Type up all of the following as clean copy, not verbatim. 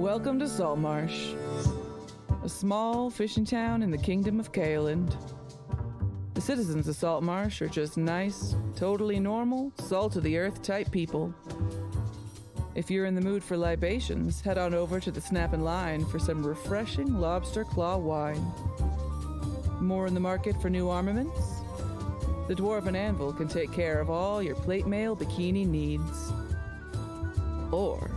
Welcome to Saltmarsh, a small fishing town in the kingdom of Kaeland. The citizens of Saltmarsh are just nice, totally normal, salt-of-the-earth type people. If you're in the mood for libations, head on over to the Snap and Line for some refreshing lobster claw wine. More in the market for new armaments? The Dwarven Anvil can take care of all your plate mail bikini needs. Or,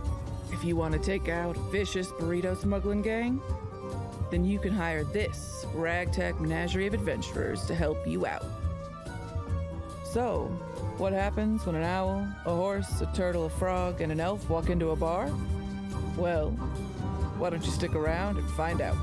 if you want to take out a vicious burrito smuggling gang, then you can hire this ragtag menagerie of adventurers to help you out. So, what happens when an owl, a horse, a turtle, a frog, and an elf walk into a bar? Well, why don't you stick around and find out?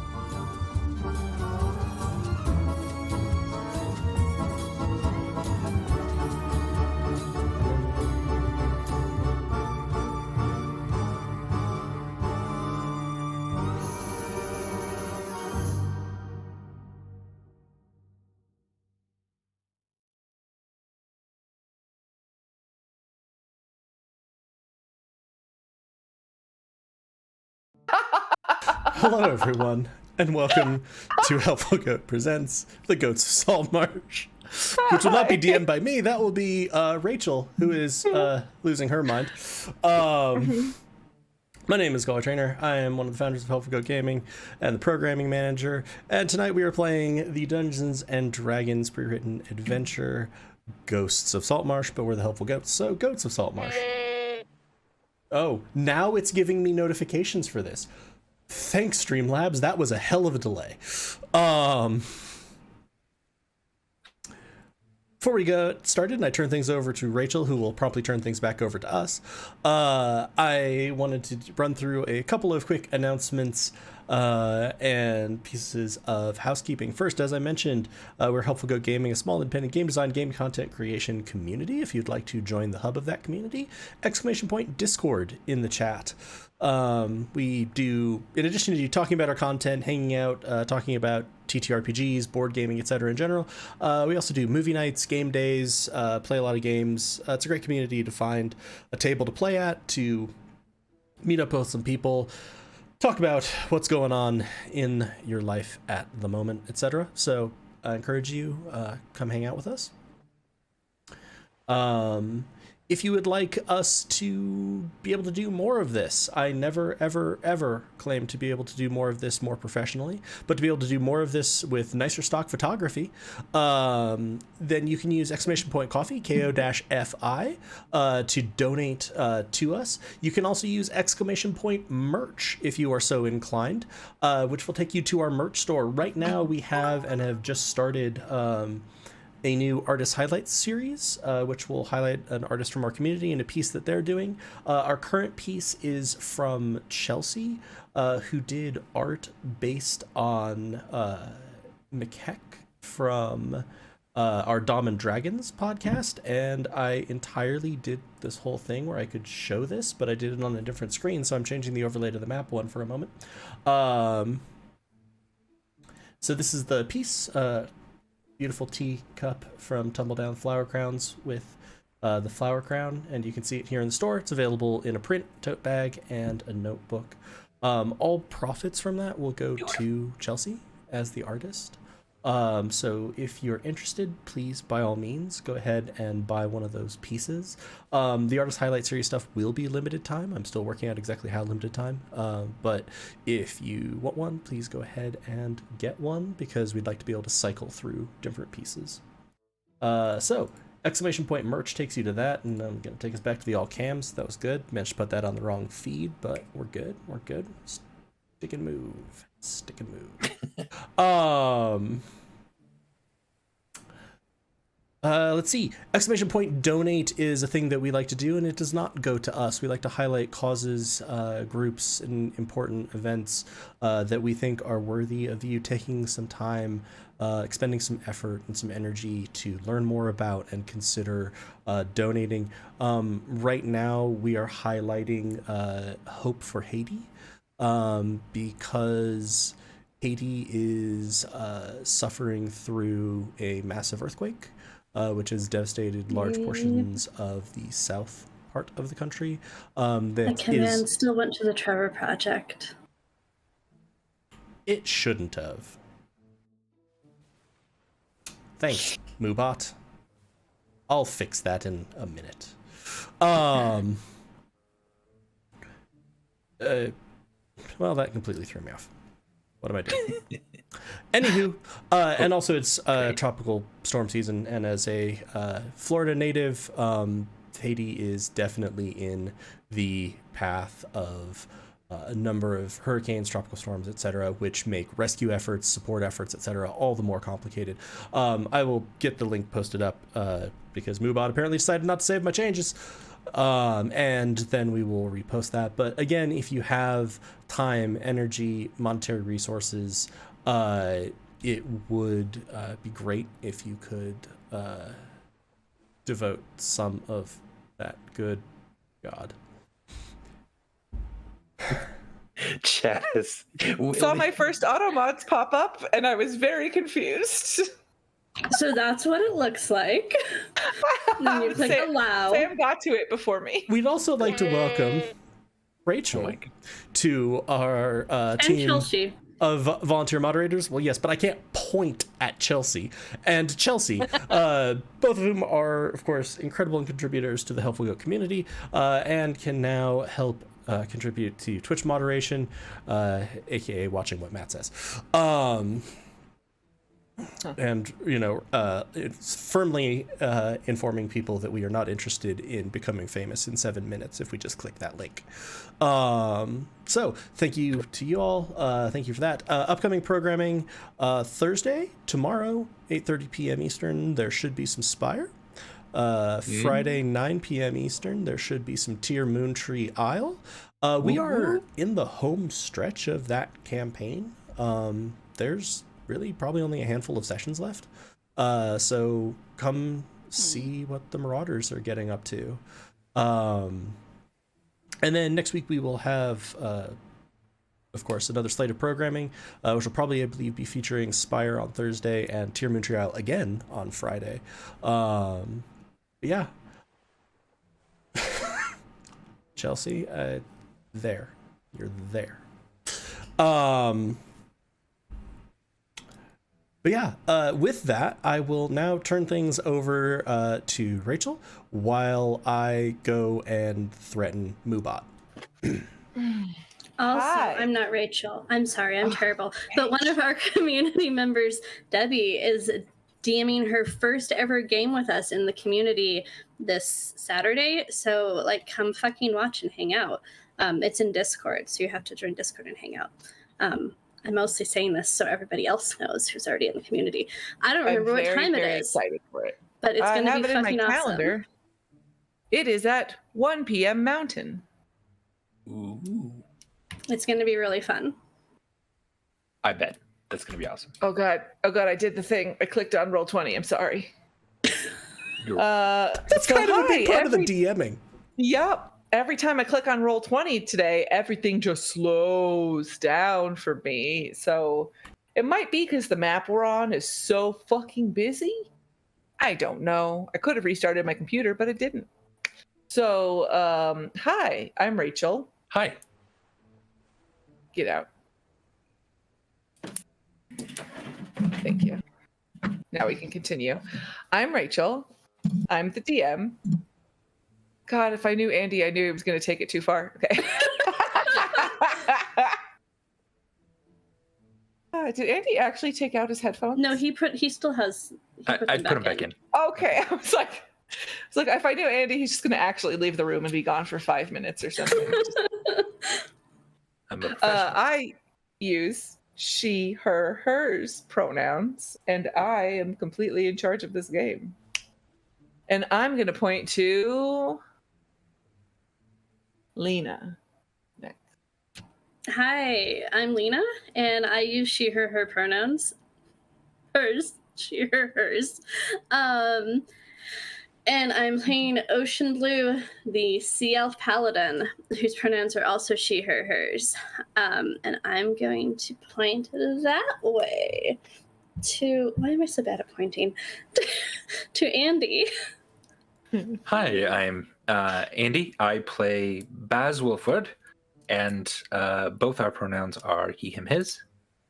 Hello, everyone, and welcome to Helpful Goat Presents The Goats of Saltmarsh, which will not be DM'd by me. That will be Rachel, who is losing her mind. My name is Scholar Trainer. I am one of the founders of Helpful Goat Gaming and the programming manager. And tonight we are playing the Dungeons and Dragons pre-written adventure, Ghosts of Saltmarsh, but we're the Helpful Goats, so Goats of Saltmarsh. Oh, now it's giving me notifications for this. Thanks, Streamlabs. That was a hell of a delay. Before we get started and I turn things over to Rachel, who will promptly turn things back over to us, I wanted to run through a couple of quick announcements and pieces of housekeeping. First, as I mentioned, we're Helpful Goat Gaming, a small independent game design, game content creation community. If you'd like to join the hub of that community, ! Discord in the chat. We do, in addition to talking about our content, hanging out, talking about TTRPGs, board gaming, etc. in general, we also do movie nights, game days, play a lot of games. It's a great community to find a table to play at, to meet up with some people, talk about what's going on in your life at the moment, etc. So I encourage you, come hang out with us. If you would like us to be able to do more of this, I never, ever, ever claim to be able to do more of this more professionally, but to be able to do more of this with nicer stock photography, then you can use !coffee, KO-FI, to donate to us. You can also use !merch if you are so inclined, which will take you to our merch store. Right now we have and have just started a new artist highlights series, which will highlight an artist from our community and a piece that they're doing. Our current piece is from Chelsea, who did art based on McHeck from our Dom and Dragons podcast, and I entirely did this whole thing where I could show this, but I did it on a different screen, so I'm changing the overlay to the map one for a moment. So this is the piece. Beautiful teacup from Tumbledown Flower Crowns with the flower crown, and you can see it here in the store. It's available in a print, tote bag, and a notebook. All profits from that will go to Chelsea as the artist. So if you're interested, please, by all means, go ahead and buy one of those pieces. The Artist Highlight Series stuff will be limited time. I'm still working out exactly how limited time. But if you want one, please go ahead and get one, because we'd like to be able to cycle through different pieces. So, ! merch takes you to that, and I'm going to take us back to the all cams. That was good. Managed to put that on the wrong feed, but we're good. We're good. Stick and move. Stick and move. Let's see. !donate is a thing that we like to do, and it does not go to us. We like to highlight causes, groups, and important events that we think are worthy of you taking some time, expending some effort and some energy to learn more about and consider donating. Right now, we are highlighting Hope for Haiti, because Haiti is suffering through a massive earthquake, which has devastated large portions of the south part of the country. The command still went to the Trevor Project. It shouldn't have. Thanks, Moobot. I'll fix that in a minute. Well, that completely threw me off. What am I doing? Anywho, and also it's tropical storm season, and as a Florida native, Haiti is definitely in the path of a number of hurricanes, tropical storms, etc., which make rescue efforts, support efforts, etc., all the more complicated. I will get the link posted up because Moobot apparently decided not to save my changes. And then we will repost that. But again, if you have time, energy, monetary resources, it would be great if you could devote some of that good God. Chat is... Saw my first automods pop up, and I was very confused. So that's what it looks like. Then you click allow. Sam got to it before me. We'd also like to welcome Rachel to our team Chelsea. of volunteer moderators. Well, yes, but I can't point at Chelsea. And Chelsea, both of whom are, of course, incredible contributors to the Helpful Goat community, and can now help contribute to Twitch moderation, aka watching what Matt says. And, you know, it's firmly informing people that we are not interested in becoming famous in 7 minutes if we just click that link. So thank you to you all. Thank you for that. Upcoming programming, Thursday, tomorrow, 8:30 p.m. Eastern, there should be some Spire. Friday, 9 p.m. Eastern, there should be some Tier Moontree Isle. We are in the home stretch of that campaign. There's really probably only a handful of sessions left. So come see what the Marauders are getting up to. And then next week we will have, of course, another slate of programming, which will probably, I believe, be featuring Spire on Thursday and Tier Moontree Isle again on Friday. Yeah. Chelsea, there. You're there. But yeah, with that, I will now turn things over to Rachel while I go and threaten Moobot. Also, Hi. I'm not Rachel. I'm sorry, I'm terrible. But one of our community members, Debbie, is DMing her first ever game with us in the community this Saturday. So, like, come fucking watch and hang out. It's in Discord, so you have to join Discord and hang out. I'm mostly saying this so everybody else knows who's already in the community. I don't remember what time it is. Excited for it. But it's going to be it in fucking my awesome. calendar. It is at 1 p.m. Mountain. Ooh. It's going to be really fun. I bet. That's going to be awesome. Oh god, I did the thing. I clicked on Roll20. I'm sorry. That's kind of a big part of the DMing. Yep. Every time I click on Roll20 today, everything just slows down for me. So it might be because the map we're on is so fucking busy. I don't know. I could have restarted my computer, but it didn't. So, hi, I'm Rachel. Hi. Get out. Thank you. Now we can continue. I'm Rachel. I'm the DM. God, if I knew Andy, I knew he was going to take it too far. Okay. Did Andy actually take out his headphones? No, he still has. I put him back in. Okay, I was like, if I knew Andy, he's just going to actually leave the room and be gone for 5 minutes or something. I'm a professional. I use she, her, hers pronouns, and I am completely in charge of this game. And I'm going to point to Lena next. Hi, I'm Lena, and I use she, her pronouns. Hers, she, her, hers. And I'm playing Ocean Blue, the Sea Elf Paladin, whose pronouns are also she, her, hers. And I'm going to point that way to... Why am I so bad at pointing? To Andy. Hi, I'm Andy, I play Baz Wilford, and both our pronouns are he, him, his.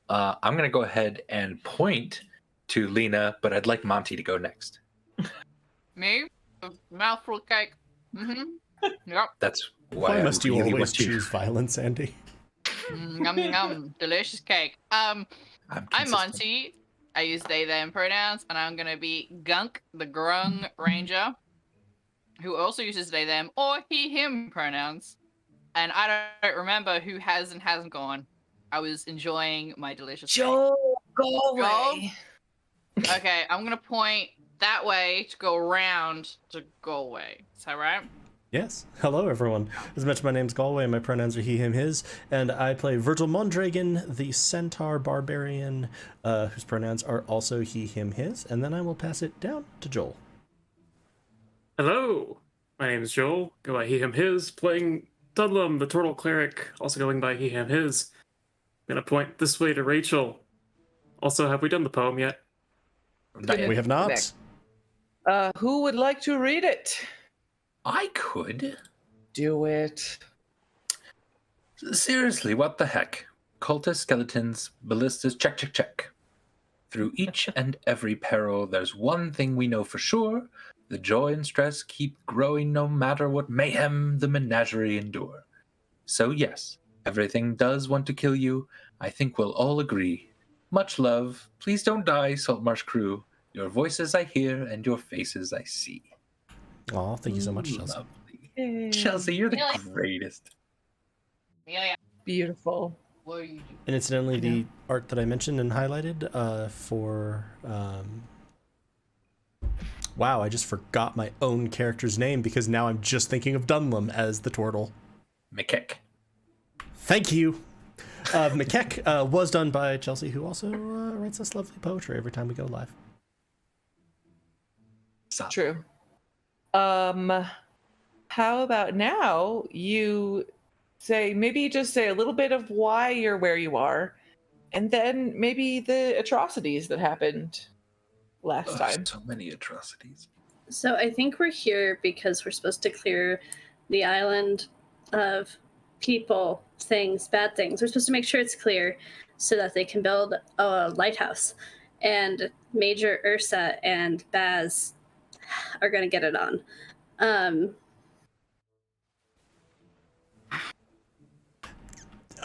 I'm going to go ahead and point to Lena, but I'd like Monty to go next. Me? A mouthful of cake. Mm-hmm. Yep. That's Why I must you really always want to. choose violence, Andy? Yum yum. Delicious cake. I'm consistent. Monty. I use they, them pronouns, and I'm gonna be Gunk, the Grung Ranger, who also uses they, them, or he, him pronouns. And I don't remember who has and hasn't gone. I was enjoying my delicious cake. Joel, go away. Okay, I'm gonna point that way to go around to Galway. Is that right? Yes. Hello, everyone. As mentioned, my name's Galway, and my pronouns are he, him, his, and I play Virgil Mondragon, the centaur barbarian, whose pronouns are also he, him, his, and then I will pass it down to Joel. Hello, my name is Joel, go by he, him, his, playing Dudlum, the turtle cleric, also going by he, him, his. I'm gonna point this way to Rachel. Also, have we done the poem yet? We have not. Who would like to read it? I could. Do it. Seriously, what the heck? Cultists, skeletons, ballistas, check, check, check. Through each and every peril, there's one thing we know for sure. The joy and stress keep growing no matter what mayhem the menagerie endure. So yes, everything does want to kill you. I think we'll all agree. Much love. Please don't die, Saltmarsh crew. Your voices I hear and your faces I see. Aw, thank you so much, Chelsea. Lovely. Yay. Chelsea, you're the Really? greatest. Yeah. Beautiful. What are you doing? And incidentally, the art that I mentioned and highlighted for... Wow, I just forgot my own character's name because now I'm just thinking of Dunlum as the turtle. McKeck. Thank you. McKeck was done by Chelsea, who also writes us lovely poetry every time we go live. Stop. True. How about now you maybe just say a little bit of why you're where you are, and then maybe the atrocities that happened last time. So many atrocities. So I think we're here because we're supposed to clear the island of people, things, bad things. We're supposed to make sure it's clear so that they can build a lighthouse. And Major Ursa and Baz are going to get it on.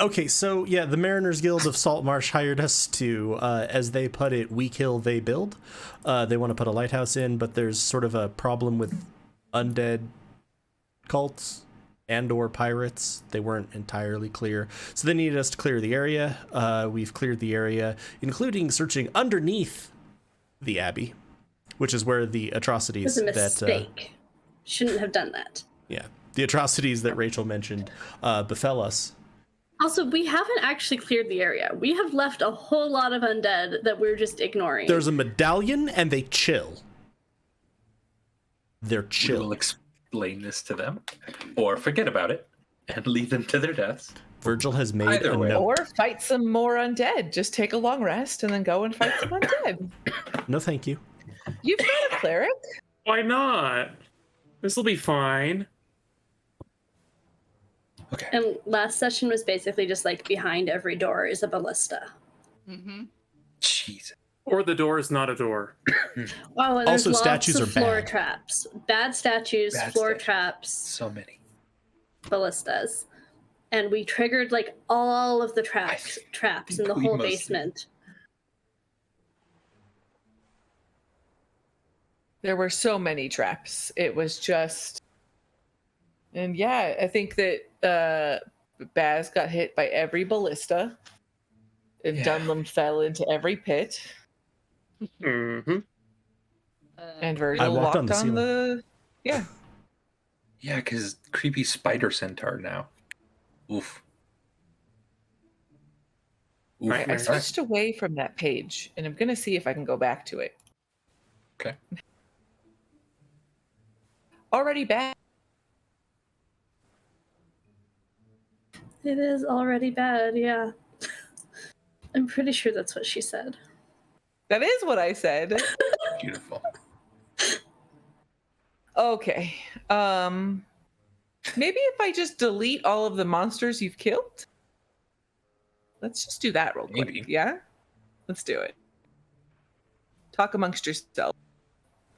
Okay, so yeah, the Mariners Guild of Saltmarsh hired us to, as they put it, we kill, they build. They want to put a lighthouse in, but there's sort of a problem with undead cults and or pirates. They weren't entirely clear. So they needed us to clear the area. We've cleared the area, including searching underneath the Abbey, which is where the atrocities It was a mistake. Shouldn't have done that. Yeah, the atrocities that Rachel mentioned befell us. Also, we haven't actually cleared the area. We have left a whole lot of undead that we're just ignoring. There's a medallion, and they chill. They're chill. We'll explain this to them, or forget about it and leave them to their deaths. Virgil has made Either a way. note. Or fight some more undead. Just take a long rest and then go and fight some undead. No, thank you. You've got a cleric. Why not? This will be fine. Okay. And last session was basically just like behind every door is a ballista. Mm-hmm. Jeez. Or the door is not a door. Oh, and there's Also, lots statues of are floor bad. traps. Bad statues, Bad floor statues. traps, So many. ballistas. And we triggered like all of the traps in the we whole mostly- basement. There were so many traps. It was just... And yeah, I think that Baz got hit by every ballista. And Yeah. Dunlum fell into every pit. Mm-hmm. And I Virgil walked walked on the on ceiling. the... Yeah. Yeah, because creepy spider centaur now. Oof. Oof. I Right. switched away from that page, and I'm going to see if I can go back to it. Okay. Already back. It is already bad, yeah. I'm pretty sure that's what she said. That is what I said. Beautiful. Okay. Maybe if I just delete all of the monsters you've killed? Let's just do that real quick. Maybe. Yeah? Let's do it. Talk amongst yourself.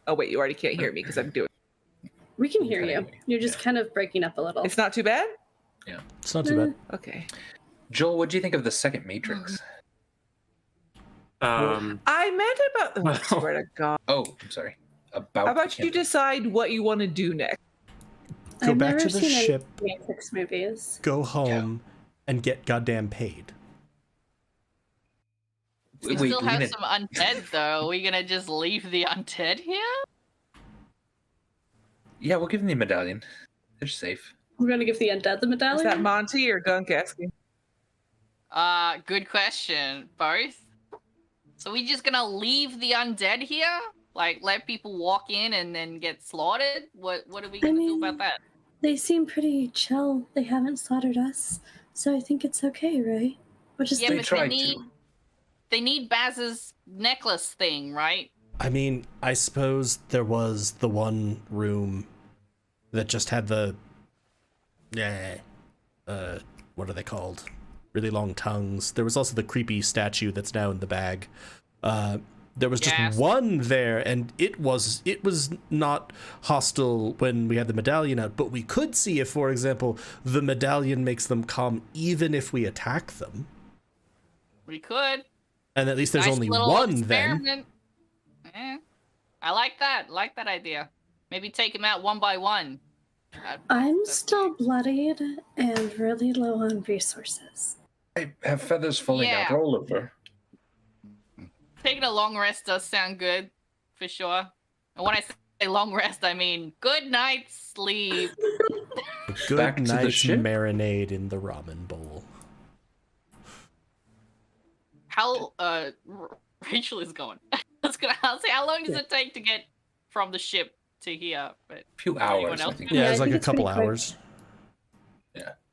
Oh, wait, you already can't hear me because I'm doing We can hear you. Anyway, You're just kind of breaking up a little. It's not too bad? It's not too bad. Okay. Joel, what do you think of the second Matrix? I meant about... Oh, I swear to God. Oh, I'm sorry. About How the about you canon. decide what you want to do next? Go I've back never to the seen any ship, Matrix movies. go home, and get goddamn paid. We Wait, still we're have gonna- some undead, though. Are we gonna just leave the undead here? Yeah, we'll give them the medallion. They're safe. We're gonna give the undead the Is medallion. that Monty or Gunk asking? Good question. Both. So we just gonna leave the undead here? Like, let people walk in and then get slaughtered? What are we gonna do about that? They seem pretty chill. They haven't slaughtered us, so I think it's okay, right? We'll just Yeah, They but tried they need Baz's necklace thing, right? I mean, I suppose there was the one room that just had the... what are they called? Really long tongues. There was also the creepy statue that's now in the bag. There was just Yes. one there, and it was not hostile when we had the medallion out, but we could see if, for example, the medallion makes them calm even if we attack them. We could. And at least there's Nice only little one then. experiment. I like that. Like that idea. Maybe take him out one by one. I'm That's still bloodied and really low on resources. I have feathers falling out Yeah. all over. Taking a long rest does sound good, for sure. And when I say long rest, I mean good night's sleep. Good Back to the night's ship? marinade in the ramen bowl. How Rachel is going. I'll say, how long does it take to get from the ship to here? But A few anyone hours, I else? think. Yeah, Yeah, it's I like think a it's couple pretty quick. hours.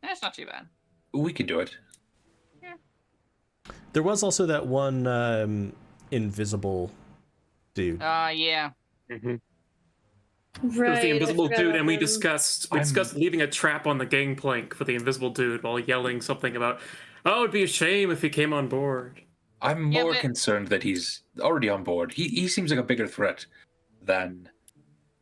That's not too bad. We could do it. There was also that one invisible dude. Yeah. It Right. was the I invisible forgot dude, about and we him. discussed I'm- leaving a trap on the gangplank for the invisible dude while yelling something about, "Oh, it'd be a shame if he came on board." I'm Yeah, more but- concerned that he's already on board. He seems like a bigger threat than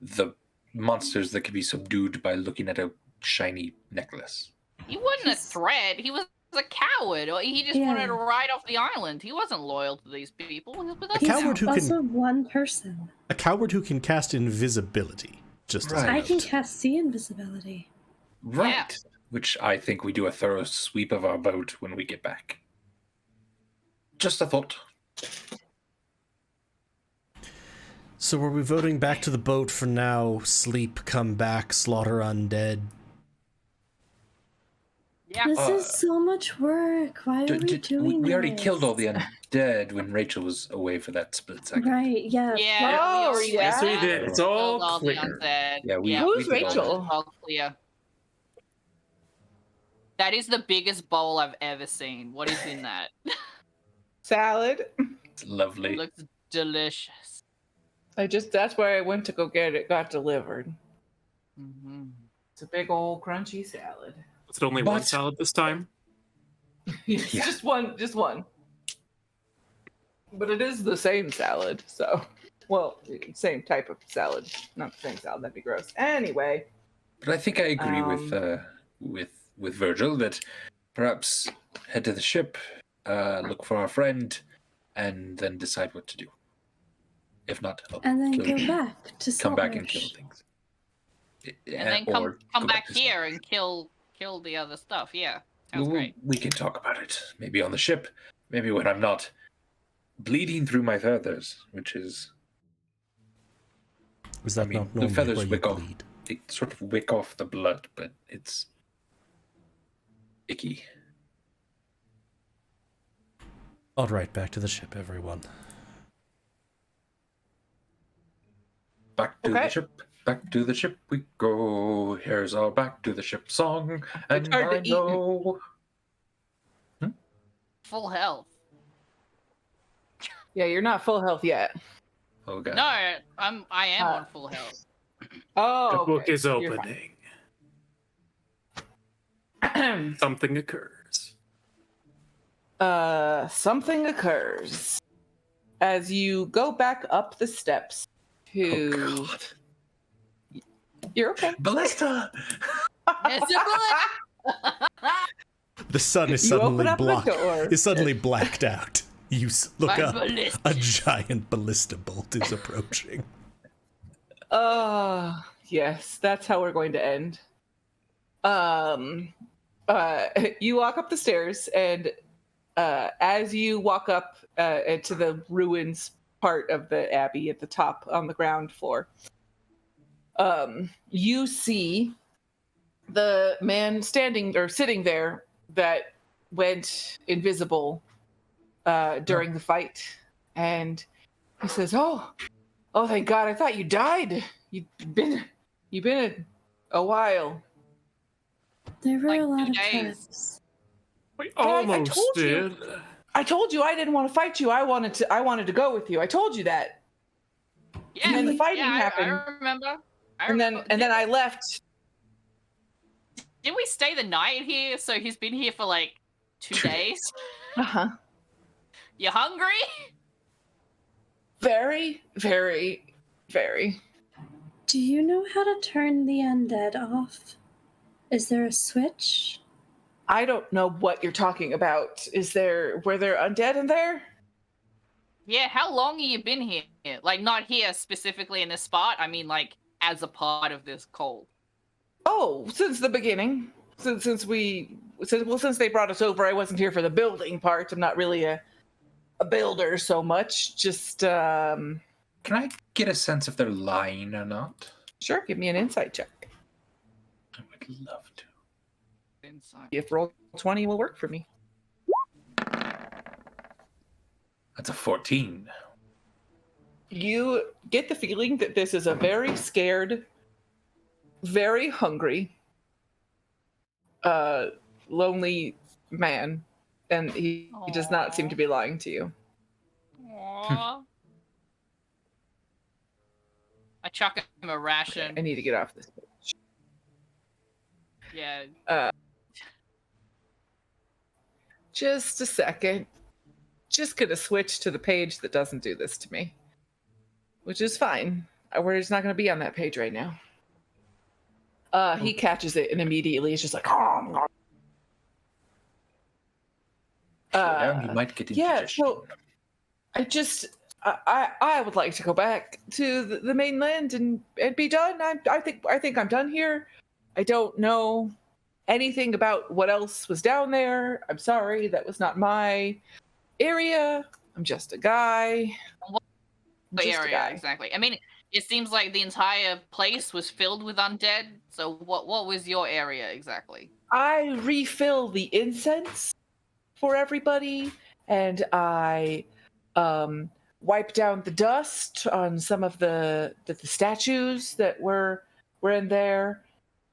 the monsters that can be subdued by looking at a shiny necklace. He wasn't a He's- threat. He was a coward. Or he just Yeah. wanted to ride off the island. He wasn't loyal to these people. But that's A coward who also can one person. cast invisibility. Just as a Right. I can note. cast see invisibility. Right. Which I think we do a thorough sweep of our boat when we get back. Just a thought. So are we voting back to the boat for now? Sleep, come back, slaughter undead. Yeah. This is so much work. Why are we doing We already this? killed all the undead when Rachel was away for that split second. Right, yeah. Yeah. Oh, we already yeah. did Yes, we that. did. It's Killed all the clear. undead. Yeah, we- Who's we did all Rachel? All clear. That is the biggest bowl I've ever seen. What is in that? Salad. It's lovely. It looks delicious. That's where I went to go get it. Got delivered. Mm-hmm. It's a big old crunchy salad. Was it only one But- salad this time? It's Yeah. just one. But it is the same salad, so well, same type of salad, not the same salad. That'd be gross. Anyway, But I think I agree with Virgil that perhaps head to the ship, look for our friend, and then decide what to do. If not, And then kill- go back to come back and Saltmarsh. kill things. And then Or come go back to here and kill the other stuff. Yeah. Sounds Well, great. we can talk about it. Maybe on the ship. Maybe when I'm not bleeding through my feathers, which is Is that I mean, not the normally feathers where you wick off. bleed? they sort of wick off the blood, but it's icky. All right, back to the ship, everyone. Back to Okay. the ship. Back to the ship we go. Here's our back to the ship song. And hard to I eat. know. Full health. Yeah, you're not full health yet. Oh god. No, I am Uh, on full health. Oh, The book okay. is You're opening. fine. Something occurs. Something occurs as you go back up the steps to. Oh God. You're okay. Ballista! Mr. Bullet! The sun is You open suddenly up the door. is suddenly blacked out. You look My up. ballista. A giant ballista bolt is approaching. Yes, that's how we're going to end. You walk up the stairs, and as you walk up to the ruins part of the abbey at the top on the ground floor, you see the man standing or sitting there that went invisible during the fight, and he says, "Oh, thank God! I thought you died. You've been a while." There were Like a lot 2 of days. traps. We I almost told you. did. I told you I didn't want to fight you. I wanted to go with you. I told you that. Yeah, And then the fighting happened. I remember. And then I left. Didn't we stay the night here? So he's been here for like 2 days. Uh-huh. You hungry? Very, very, very. Do you know how to turn the undead off? Is there a switch? I don't know what you're talking about. Were there undead in there? Yeah, how long have you been here? Like, not here specifically in this spot. I mean, like, as a part of this cult. Oh, since the beginning. Since they brought us over, I wasn't here for the building part. I'm not really a builder so much. Just Can I get a sense if they're lying or not? sure, give me an insight check. I would love to. Inside. If roll 20 will work for me. That's a 14. You get the feeling that this is a very scared, very hungry, lonely man, and he does not seem to be lying to you. Aww. I chuck him a ration. I need to get off this page. Yeah. Just a second. Just gonna switch to the page that doesn't do this to me, which is fine. We're just not gonna be on that page right now. He catches it and immediately is just like, You might get indigestion. so I would like to go back to the mainland and be done. I think I'm done here. I don't know anything about what else was down there. I'm sorry, that was not my area. I'm just a guy. What area exactly? I mean, it seems like the entire place was filled with undead. So what was your area exactly? I refill the incense for everybody, and I wipe down the dust on some of the statues that were in there,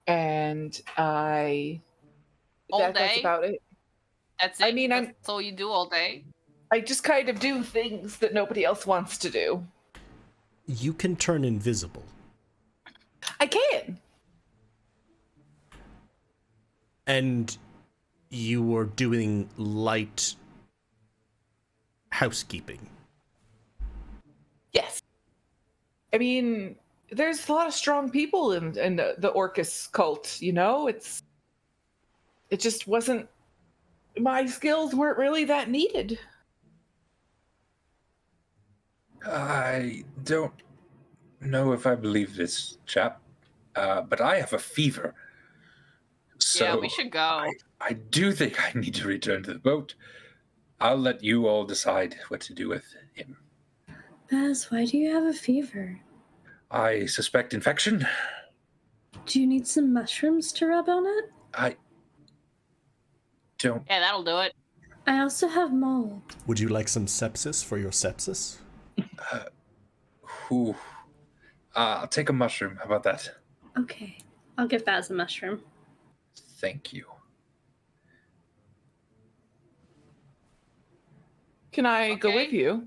and that's about it. That's it. I mean, that's all you do all day. I just kind of do things that nobody else wants to do. You can turn invisible. I can. And you were doing light housekeeping. Yes. I mean, there's a lot of strong people in the Orcus cult, you know? It just wasn't, my skills weren't really that needed. I don't know if I believe this, chap, but I have a fever. So Yeah, we should go. I do think I need to return to the boat. I'll let you all decide what to do with him. Baz, why do you have a fever? I suspect infection. Do you need some mushrooms to rub on it? I don't. Yeah, that'll do it. I also have mold. Would you like some sepsis for your sepsis? I'll take a mushroom. How about that? Okay, I'll give Baz a mushroom. Thank you. Can I go Okay. with you?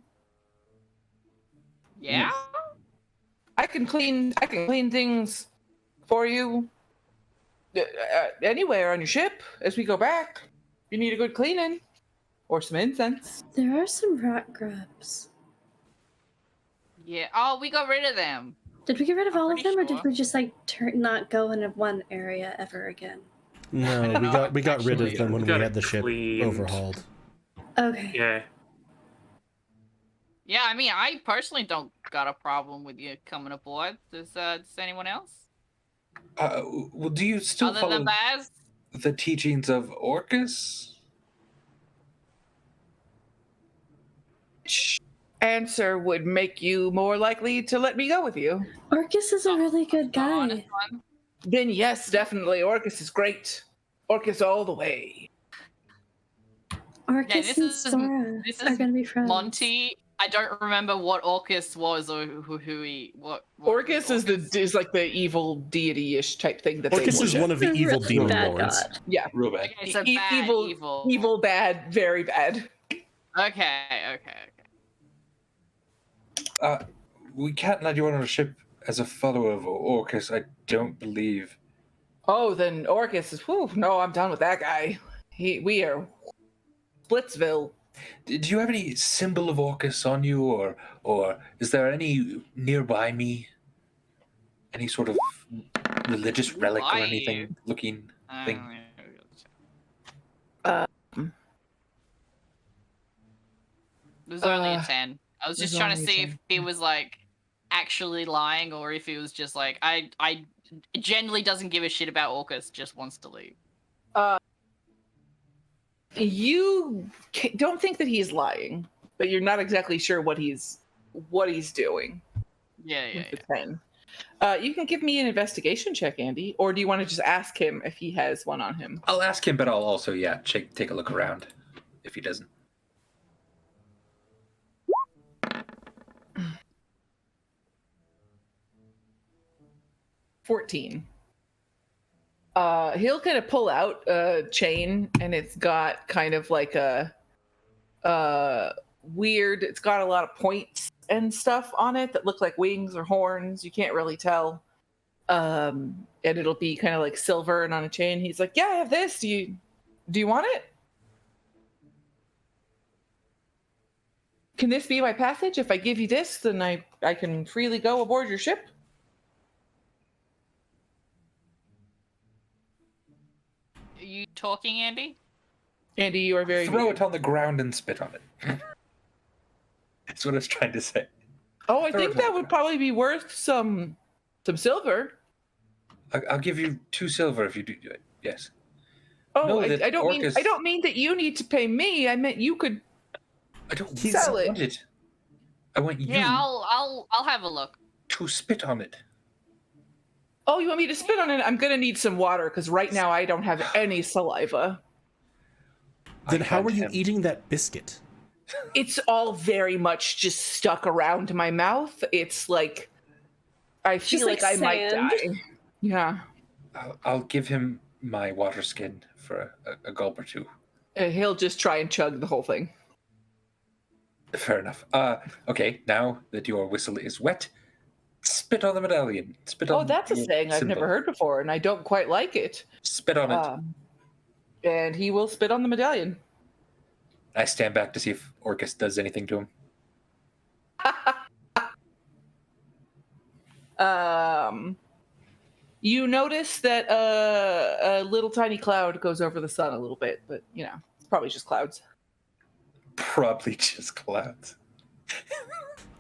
Yeah. I can clean things for you anywhere on your ship as we go back. You need a good cleaning or some incense. There are some rat grubs. Yeah. Oh, we got rid of them. Did we get rid of I'm all of pretty them, or sure. did we just like not go into one area ever again? No, we got rid of Actually, them when we got had the it ship cleaned. overhauled. Okay. Yeah. Yeah, I mean, I personally don't got a problem with you coming aboard. Does anyone else? Well, do you still Other follow than Baz? the teachings of Orcus? Answer would make you more likely to let me go with you. Orcus is a really good The honest guy. one? Then yes, definitely. Orcus is great. Orcus all the way. Orcus this and is- Sora this are is gonna be friends. Monty. I don't remember what Orcus was or who he what Orcus is like the evil deity-ish type thing that Orcus they is worship. one of the A evil really demon bad lords. god. Yeah. Real bad. Okay, so bad, evil. Evil, bad, very bad. Okay. We can't let you on our ship as a follower of Orcus, I don't believe. Oh, then Orcus is. Whew, no, I'm done with that guy. We are Splitsville. Do you have any symbol of Orcus on you, or is there any nearby me? Any sort of religious relic or Nearby anything looking thing? There's only a 10. I was there's just trying to only a see if 10. he was like actually lying or if he was just like I generally doesn't give a shit about Orcus, just wants to leave. You don't think that he's lying, but you're not exactly sure what he's doing. Yeah. With the 10. You can give me an investigation check, Andy, or do you want to just ask him if he has one on him? I'll ask him, but I'll also take a look around if he doesn't. 14. He'll kind of pull out a chain, and it's got kind of like a weird. It's got a lot of points and stuff on it that look like wings or horns. You can't really tell. And it'll be kind of like silver and on a chain. He's like, "Yeah, I have this. Do you want it? Can this be my passage? If I give you this, then I can freely go aboard your ship." Are you talking, Andy? Andy, you are very Throw good. it on the ground and spit on it. That's what I was trying to say. Oh, I Throw think it that on. would probably be worth some silver. I'll give you 2 silver if you do it. Yes. Oh, No, I that don't Orcus- mean that you need to pay me. I meant you could. I don't Sell it. want it. I want you Yeah, I'll have a look. to spit on it. Oh, you want me to spit on it? I'm gonna need some water because right now I don't have any saliva. Then I how hand are you him- eating that biscuit? It's all very much just stuck around my mouth. It's like I feel Just like like I might sand. die. Yeah, I'll give him my water skin for a gulp or 2. He'll just try and chug the whole thing. Fair enough. Okay, now that your whistle is wet, spit on the medallion. Spit on Oh, that's a your saying I've symbol. never heard before, and I don't quite like it. Spit on it. And he will spit on the medallion. I stand back to see if Orcus does anything to him. You notice that a little tiny cloud goes over the sun a little bit, but it's probably just clouds. Probably just clouds.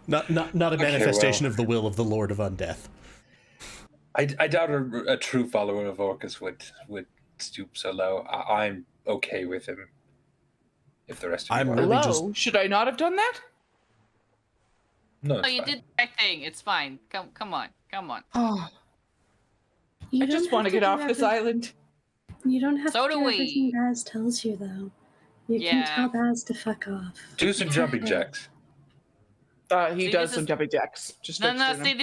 Not a manifestation of the will of the Lord of Undeath. I doubt a true follower of Orcus would stoop so low. I'm okay with him. If the rest of I'm you are. really Hello? Should I not have done that? No, Oh, it's you fine. did the right thing. It's fine. Come on. Oh, You I don't just want to have get do off this every- island. You don't have So to do do we. everything Baz tells you, though. You Yeah. can tell Baz to fuck off. Do some jumping jacks. He See, does this some is- jumping jacks. Just No, like see,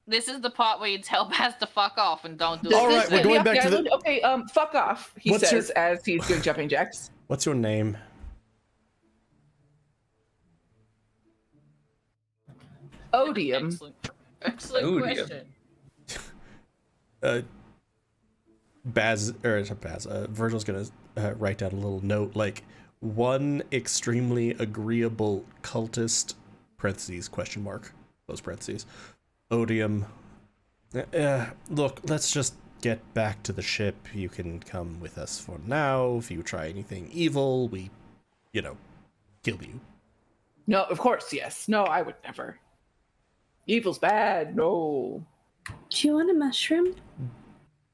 this is the part where you tell Baz to fuck off and don't do Does All this right, we're get going me off back to the- island? Okay, fuck off. He What's your- says as he's doing jumping jacks. What's your name? Odium. Excellent. Excellent Odium. question. Virgil's gonna write down a little note, like, one extremely agreeable cultist, parentheses, question mark, close parentheses, odium. Look, let's just get back to the ship. You can come with us for now. If you try anything evil, we, kill you. No, of course, yes. No, I would never. Evil's bad. No. Do you want a mushroom?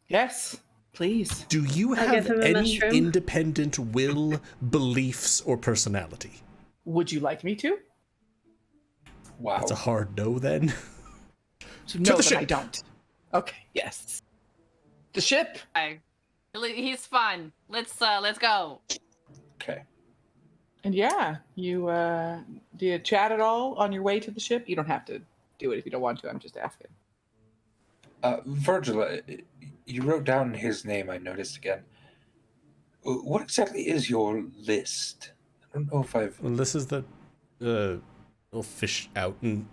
Yes, please. Do you I'll have give him a any mushroom. independent will, beliefs, or personality? Would you like me to? Wow. That's a hard no, then. So no, the that I ship. don't. Okay, yes. The ship. He's fun. Let's go. Okay. And yeah, you do you chat at all on your way to the ship? You don't have to do it if you don't want to. I'm just asking. Virgil, you wrote down his name, I noticed again. What exactly is your list? I don't know if I've... Well, this is the I'll fish out and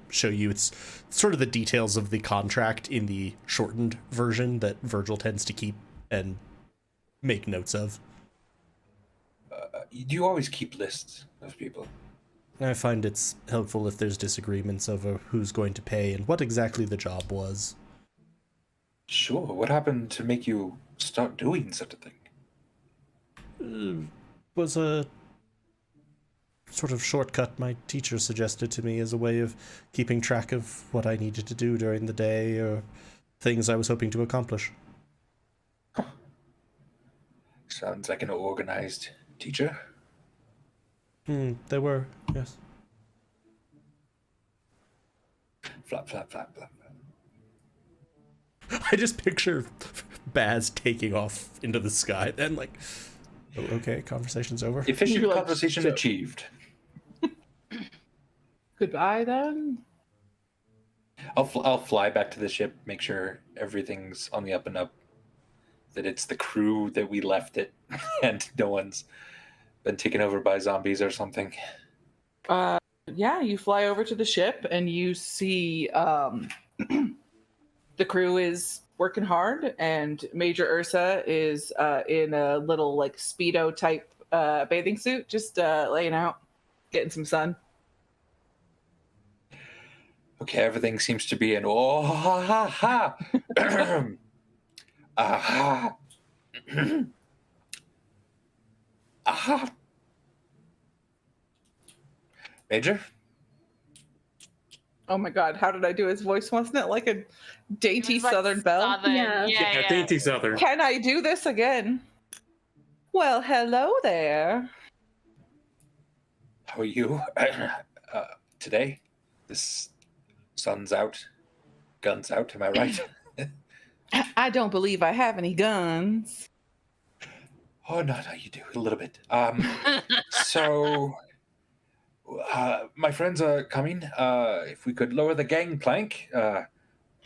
show you. It's sort of the details of the contract in the shortened version that Virgil tends to keep and make notes of. Do you always keep lists of people? I find it's helpful if there's disagreements over who's going to pay and what exactly the job was. Sure. What happened to make you start doing such a thing? Was a sort of shortcut my teacher suggested to me as a way of keeping track of what I needed to do during the day or things I was hoping to accomplish. Sounds like an organized teacher. They were, yes. Flap, flap, flap, flap. I just picture Baz taking off into the sky, then like, oh, okay, conversation's over. Efficient You're like, conversation so- achieved. Goodbye then. I'll fly back to the ship, make sure everything's on the up and up, that it's the crew that we left it, and no one's been taken over by zombies or something. Yeah, you fly over to the ship and you see the crew is working hard, and Major Ursa is in a little like Speedo type bathing suit, just laying out, getting some sun. Okay, everything seems to be in oh ha ha ha. Aha. Aha. Major? Oh my god, how did I do his voice? Wasn't it like a dainty It was like Southern belle? Southern, Yeah. yeah. Dainty Southern. Can I do this again? Well, hello there. How are you? Today? This sun's out, guns out, am I right? I don't believe I have any guns. Oh, no, you do, a little bit. So, my friends are coming. If we could lower the gangplank,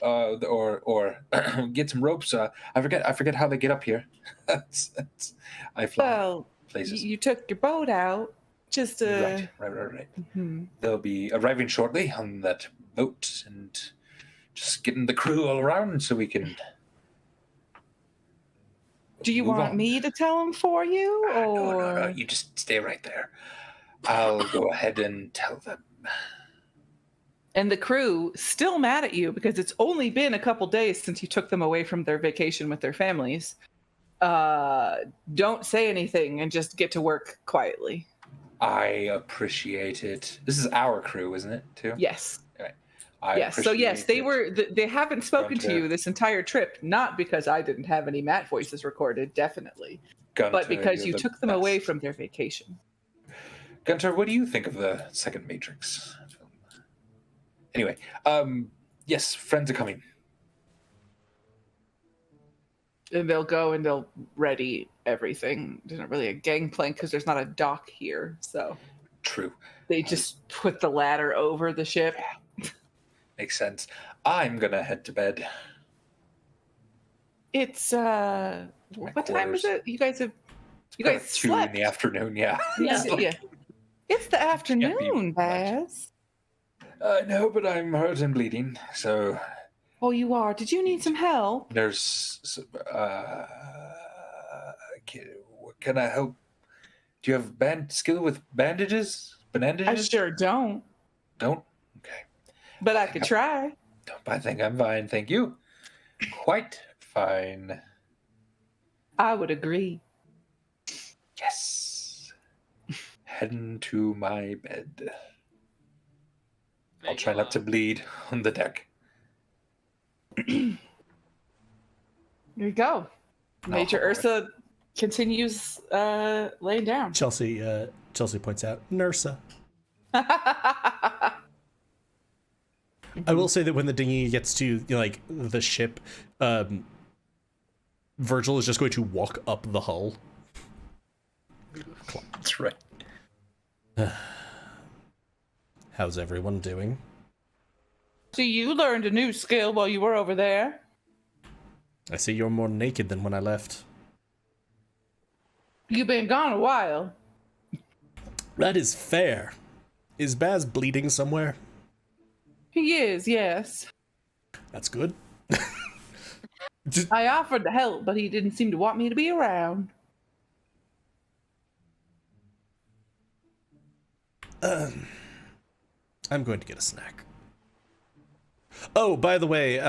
or get some ropes. I forget how they get up here. I fly Well, places. you took your boat out just to... Right. Mhm. They'll be arriving shortly on that boat and just getting the crew all around so we can. Do you move want on. me to tell them for you, or... No. You just stay right there. I'll go ahead and tell them. And the crew still mad at you because it's only been a couple days since you took them away from their vacation with their families. Don't say anything and just get to work quietly. I appreciate it. This is our crew, isn't it? Too. Yes. I Yes. So yes, appreciate it. they haven't spoken to Gunter. you this entire trip, not because I didn't have any Matt voices recorded, definitely, Gunter, but because you're you the took them away best. from their vacation. Gunter, what do you think of the second Matrix film? Anyway, yes, friends are coming. And they'll go and they'll ready everything. There's not really a gangplank because there's not a dock here, so True. they just put the ladder over the ship. Makes sense. I'm gonna head to bed. It's what time is quarters. it? You guys About slept. 2 in the afternoon, yeah. Yeah. It's like- Yeah. It's the be afternoon, much. Baz. No, but I'm hurt and bleeding, so Oh, you are. Did you need some help? there's. Can I help? Do you have skill with bandages? I Bandages? sure don't, Don't? Okay. but I could try. I think I'm fine, thank you. Quite fine. I would agree. Yes. Heading to my bed. There I'll try you not to are. bleed on the deck. Here you go. Major Oh, Ursa continues laying down. Chelsea points out, Nursa. I will say that when the dinghy gets to like the ship, Virgil is just going to walk up the hull. That's right. How's everyone doing? So you learned a new skill while you were over there. I see you're more naked than when I left. You've been gone a while. That is fair. Is Baz bleeding somewhere? He is, yes. That's good. I offered to help, but he didn't seem to want me to be around. I'm going to get a snack. Oh, by the way,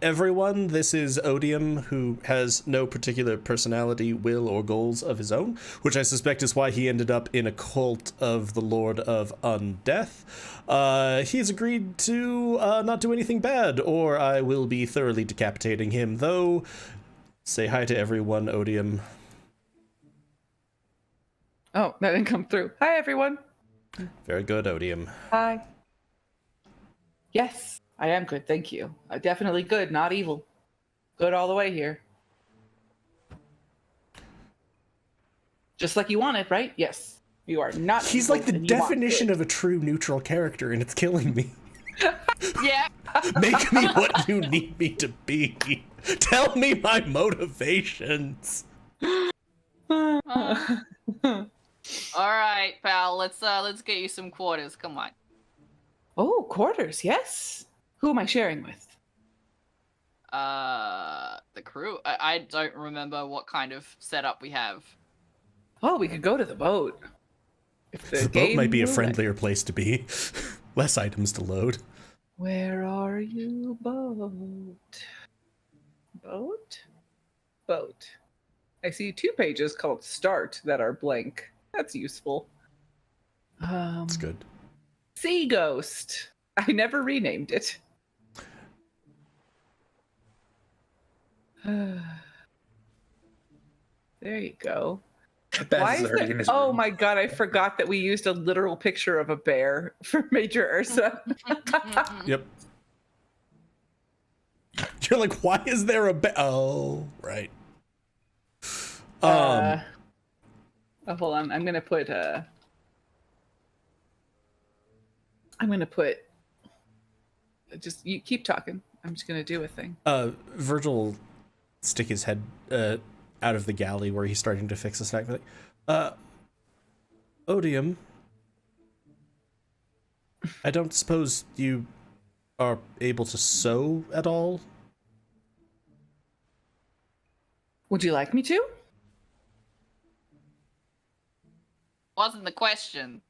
everyone, this is Odium, who has no particular personality, will, or goals of his own, which I suspect is why he ended up in a cult of the Lord of Undeath. He's agreed to not do anything bad, or I will be thoroughly decapitating him, though. Say hi to everyone, Odium. Oh, that didn't come through. Hi, everyone. Very good, Odium. Hi. Yes, I am good, thank you. Definitely good, not evil. Good all the way here. Just like you wanted, right? Yes. You are not He's evil like the and you want definition good. of a true neutral character, and it's killing me. Yeah. Make me what you need me to be. Tell me my motivations. All right, pal. Let's get you some quarters. Come on. Oh, quarters, yes. Who am I sharing with? The crew. I don't remember what kind of setup we have. Oh, we could go to the boat. If The boat might be a will let- friendlier place to be. Less items to load. Where are you, boat? Boat? Boat. I see 2 pages called Start that are blank. That's useful. That's good. Sea Ghost. I never renamed it. There you go. Baz Why is is already there... in his Oh room. my god, I forgot that we used a literal picture of a bear for Major Ursa. Yep. You're like, why is there a Oh, right. Oh, hold on. I'm gonna put just you keep talking. I'm just gonna do a thing. Virgil will stick his head out of the galley where he's starting to fix the snack. Like, Odium, I don't suppose you are able to sew at all? Would you like me to? Wasn't the question.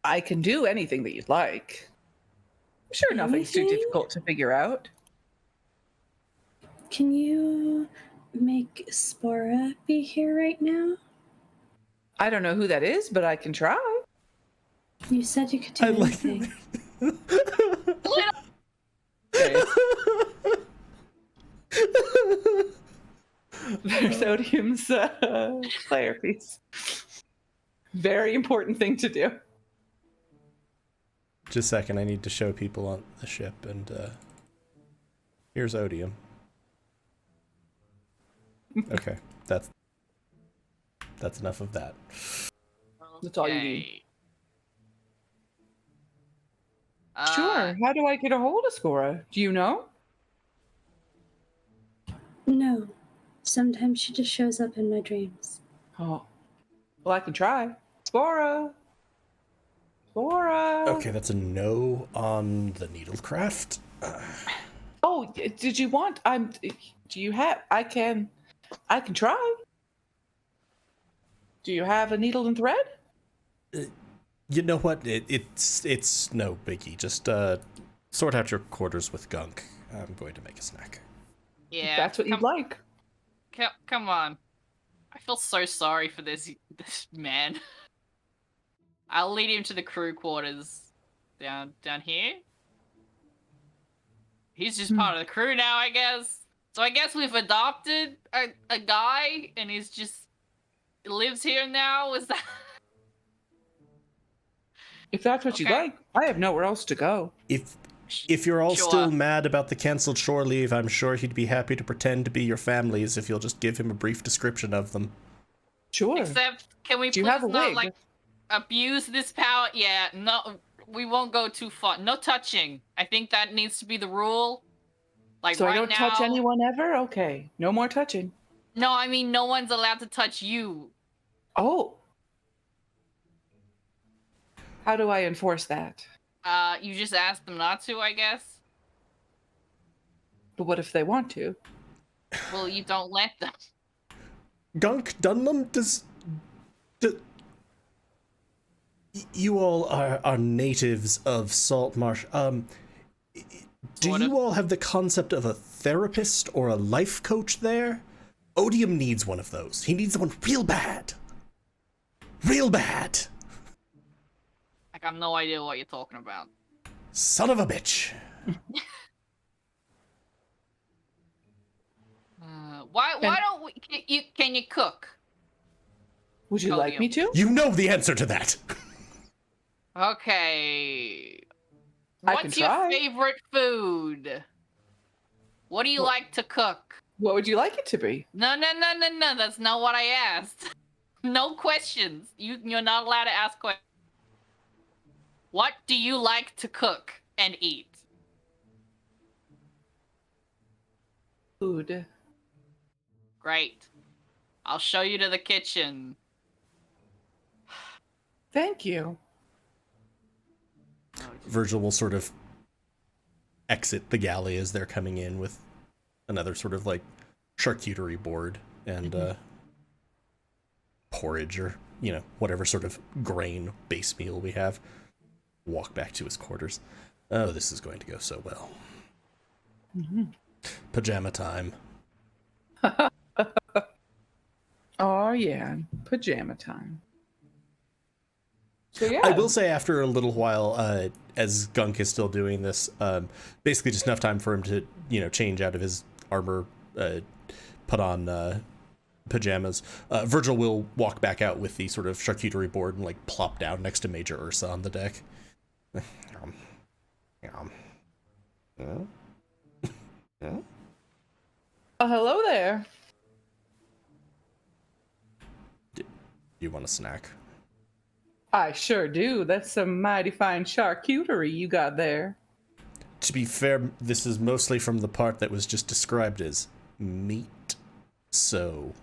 I can do anything that you'd like. I'm sure nothing's too Anything? difficult to figure out. Can you make Spora be here right now? I don't know who that is, but I can try. You said you could do I like anything. Okay. There's Odium's player piece. Very important thing to do. Just a second, I need to show people on the ship, and here's Odium. Okay, that's enough of that. That's all you need. Okay. Sure. How do I get a hold of Spora? Do you know? No. Sometimes she just shows up in my dreams. Oh. Well, I can try. Spora! Laura. Okay, that's a no on the needlecraft. Oh, did you want? Do you have? I can try. Do you have a needle and thread? You know what? It's no biggie. Just sort out your quarters with Gunk. I'm going to make a snack. Yeah. If that's what you'd like. Come on. I feel so sorry for this man. I'll lead him to the crew quarters down here. He's just part of the crew now, I guess. So I guess we've adopted a guy, and he's just lives here now. Is that? If that's what you Okay. like, I have nowhere else to go. If you're all Sure. still mad about the cancelled shore leave, I'm sure he'd be happy to pretend to be your families if you'll just give him a brief description of them. Sure. Except, can we Do you please have a not wig? like abuse this power? Yeah, no, we won't go too far. No touching. I think that needs to be the rule. Like So right I don't now, touch anyone ever? Okay. No more touching. No, I mean no one's allowed to touch you. Oh. How do I enforce that? You just ask them not to, I guess. But what if they want to? Well, you don't let them. Gunk Dunlum, you all are natives of Saltmarsh. Do Sort of. you all have the concept of a therapist or a life coach there? Odium needs one of those. He needs one real bad. Real bad. I got no idea what you're talking about. Son of a bitch. Why don't we? Can you cook? Would you like me to? You know the answer to that. Okay. I can What's your try. favorite food? What do you like to cook? What would you like it to be? No. That's not what I asked. No questions. You're not allowed to ask questions. What do you like to cook and eat? Food. Great. I'll show you to the kitchen. Thank you. Virgil will sort of exit the galley as they're coming in with another sort of like charcuterie board and porridge or, whatever sort of grain base meal we have. Walk back to his quarters. Oh, this is going to go so well. Pajama time. Oh, yeah. Pajama time. So, yeah. I will say after a little while, as Gunk is still doing this, basically just enough time for him to, change out of his armor, put on pajamas. Virgil will walk back out with the sort of charcuterie board and like plop down next to Major Ursa on the deck. Hello there. You want a snack? I sure do. That's some mighty fine charcuterie you got there. To be fair, this is mostly from the part that was just described as meat. So,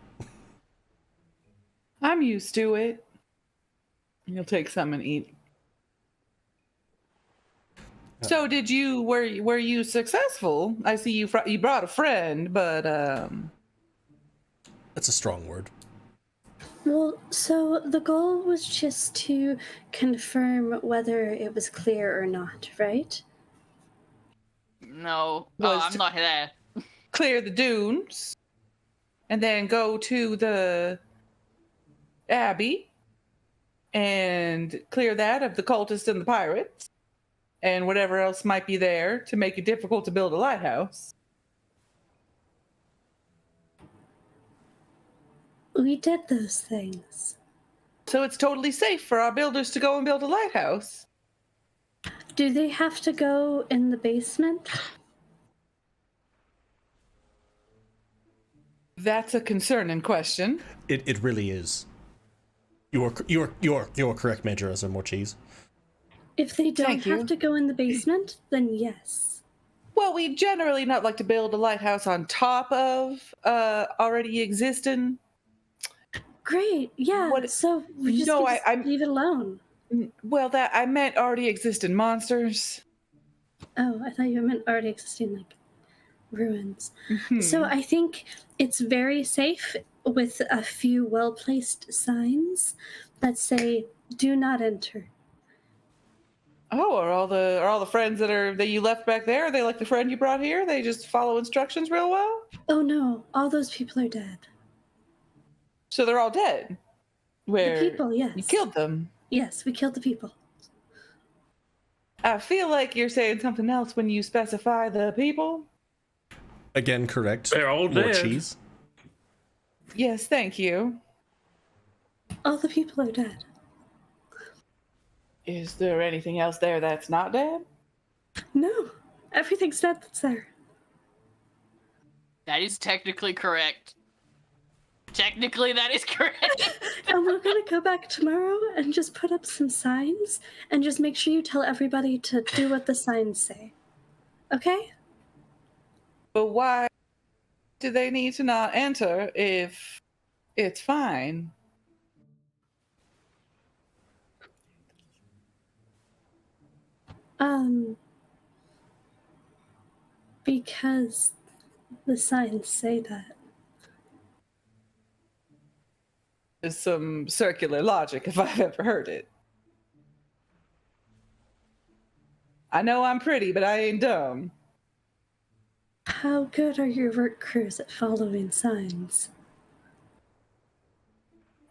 I'm used to it. You'll take some and eat. So were you successful? I see you brought a friend, but that's a strong word. Well, so the goal was just to confirm whether it was clear or not, right? No. Was I'm to- not there. clear the dunes and then go to the Abbey and clear that of the cultists and the pirates and whatever else might be there to make it difficult to build a lighthouse. We did those things. So it's totally safe for our builders to go and build a lighthouse. Do they have to go in the basement? That's a concerning question. It really is. You're correct, Major Ursa. More cheese. If they don't Thank have you. to go in the basement, then yes. Well, we generally not like to build a lighthouse on top of already existing. Great, yeah. What- So we just No, could just I'm- leave it alone. Well, that I meant already existing monsters. Oh, I thought you meant already existing, like, ruins. Mhm. So I think it's very safe with a few well-placed signs that say, do not enter. Oh, are all the friends that you left back there? Are they like the friend you brought here? They just follow instructions real well? Oh no, all those people are dead. So they're all dead. Where people, yes. you killed them. Yes, we killed the people. I feel like you're saying something else when you specify the people. Again, correct. They're all More dead. cheese. Yes, thank you. All the people are dead. Is there anything else there that's not dead? No, everything's dead that's there. That is technically correct. Technically, that is correct. And we're gonna go back tomorrow and just put up some signs and just make sure you tell everybody to do what the signs say. Okay? But why do they need to not enter if it's fine? Because the signs say that. Is some circular logic if I've ever heard it. I know I'm pretty, but I ain't dumb. How good are your work crews at following signs?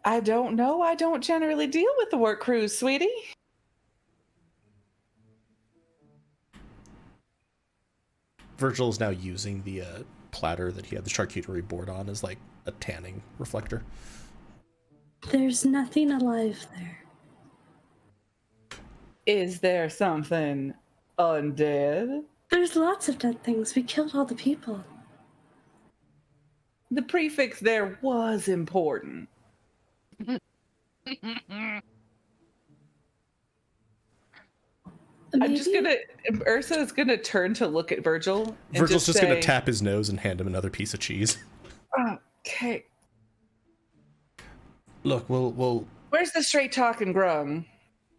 I don't know. I don't generally deal with the work crews, sweetie. Virgil is now using the platter that he had the charcuterie board on as like a tanning reflector. There's nothing alive there. Is there something undead? There's lots of dead things. We killed all the people. The prefix there was important. I'm just gonna. Ursa is gonna turn to look at Virgil. And Virgil's just gonna say, tap his nose and hand him another piece of cheese. Okay. Look, we'll. Where's the straight talking grung?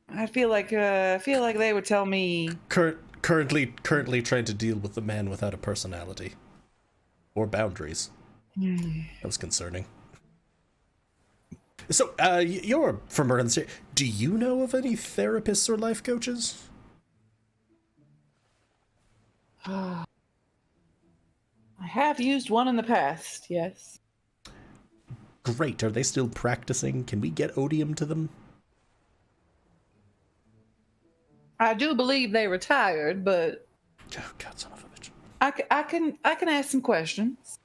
I feel like they would tell me. Currently trying to deal with the man without a personality or boundaries. That was concerning. So, you're from around the do you know of any therapists or life coaches? I have used one in the past, yes. Great. Are they still practicing? Can we get odium to them? I do believe they retired, but Oh, God, son of a bitch. I can ask some questions.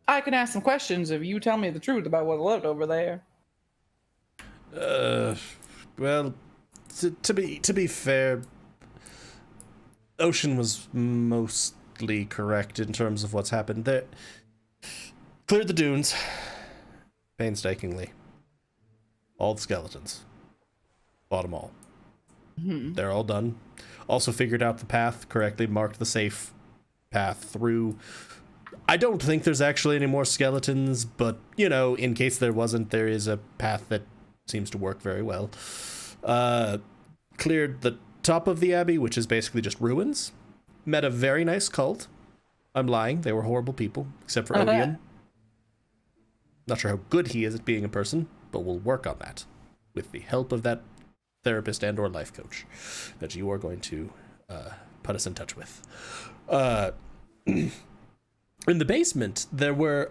I can ask some questions if you tell me the truth about what lived over there. Well, to be fair, Ocean was mostly correct in terms of what's happened. They cleared the dunes painstakingly. All the skeletons. Bought them all. They're all done. Also figured out the path correctly, marked the safe path through. I don't think there's actually any more skeletons, but, you know, in case there wasn't, there is a path that seems to work very well. Cleared the top of the Abbey, which is basically just ruins. Met a very nice cult. I'm lying. They were horrible people, except for Odium. Not sure how good he is at being a person, but we'll work on that with the help of that therapist and or life coach that you are going to put us in touch with. In the basement, there were,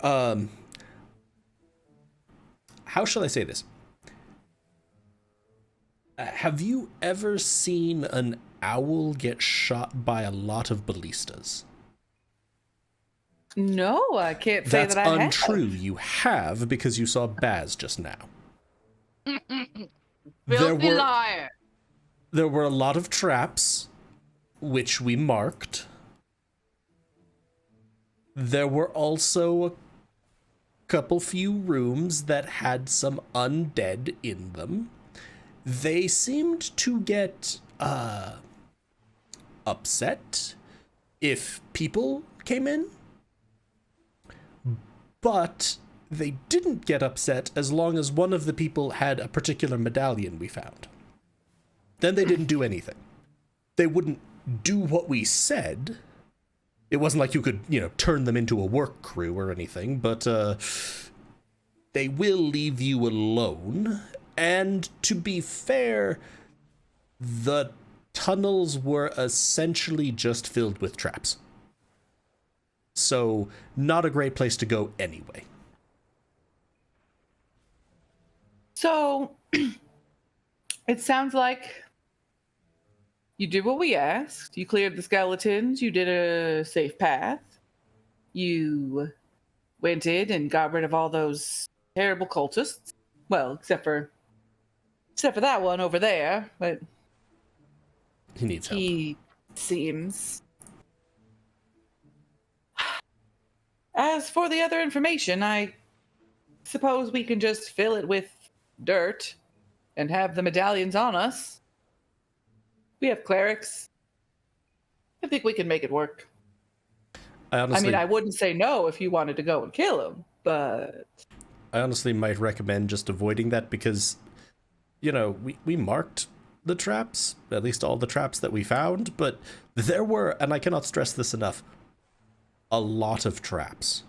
how shall I say this? Have you ever seen an owl get shot by a lot of ballistas? No, I can't say That's that I untrue. have. You have, because you saw Baz just now. Filthy liar. There were a lot of traps, which we marked. There were also a couple few rooms that had some undead in them. They seemed to get upset if people came in, but they didn't get upset as long as one of the people had a particular medallion we found. Then they didn't do anything. They wouldn't do what we said. It wasn't like you could, turn them into a work crew or anything, but they will leave you alone. And to be fair, the tunnels were essentially just filled with traps. So, not a great place to go anyway. So, it sounds like you did what we asked. You cleared the skeletons. You did a safe path. You went in and got rid of all those terrible cultists. Well, except for that one over there. But he needs help. He seems. As for the other information, I suppose we can just fill it with dirt and have the medallions on us. We have clerics. I think we can make it work. I wouldn't say no if you wanted to go and kill him, but I honestly might recommend just avoiding that because, we marked the traps, at least all the traps that we found, but there were, and I cannot stress this enough, a lot of traps.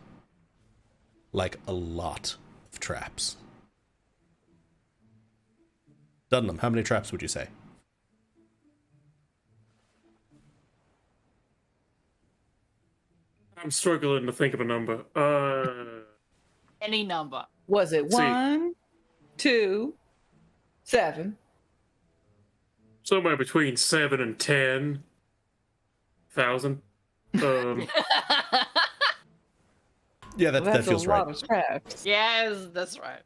Like, a lot of traps. Dunham, how many traps would you say? I'm struggling to think of a number. Any number. Was it 1, 2, 7? Somewhere between 7 and 10,000. Yeah, that feels right. That's a lot of traps. Yes, that's right.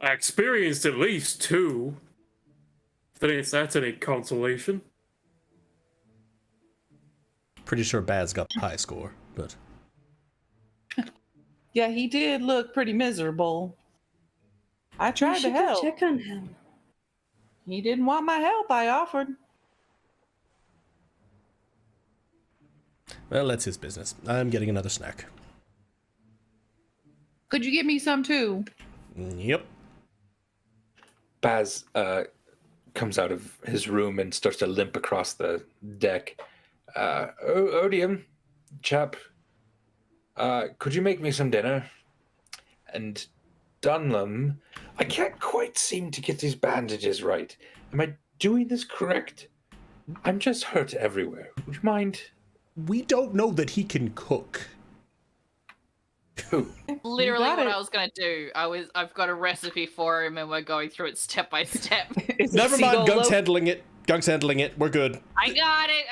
I experienced at least 2. If that's any consolation. Pretty sure Baz got the high score, but... Yeah, he did look pretty miserable. I tried to help. Check on him. He didn't want my help. I offered. Well, that's his business. I'm getting another snack. Could you give me some too? Yep. Baz comes out of his room and starts to limp across the deck. Odium, chap, could you make me some dinner? And Dunham, I can't quite seem to get these bandages right. Am I doing this correct? I'm just hurt everywhere. Would you mind? We don't know that he can cook. Who? Literally what I was gonna do. I've got a recipe for him and we're going through it step by step. Never mind, Gunk's handling it. Gunk's handling it. We're good. I got it.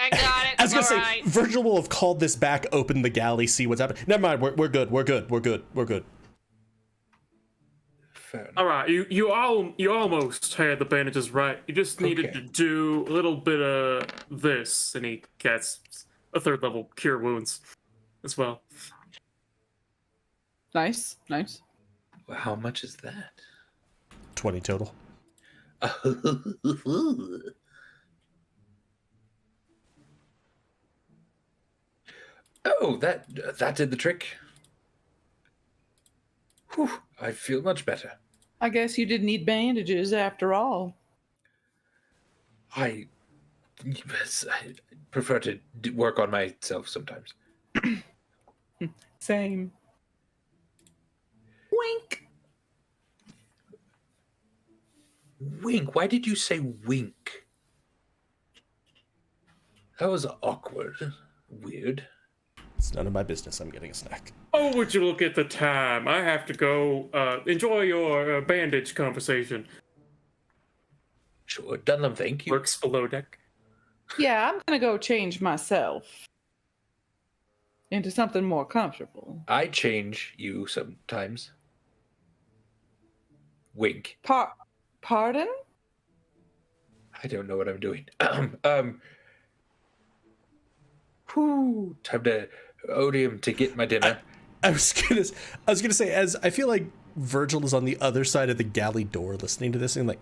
I was gonna say, right. Virgil will have called this back, open the galley, see what's happening. Never mind, we're good. Fair enough. All right, you almost had the bandages right. You just needed to do a little bit of this, and he casts a 3rd level cure wounds as well. Nice. Well, how much is that? 20 total. Oh, that did the trick. Whew, I feel much better. I guess you did need bandages after all. I prefer to work on myself sometimes. Same. Wink. Wink? Why did you say wink? That was awkward. Weird. It's none of my business. I'm getting a snack. Oh, would you look at the time? I have to go enjoy your bandage conversation. Sure, Dunham, thank you. Works below deck. Yeah, I'm gonna go change myself into something more comfortable. I change you sometimes. Wink. Pardon? I don't know what I'm doing. Time to Odium to get my dinner. I was gonna say, as I feel like Virgil is on the other side of the galley door listening to this and like,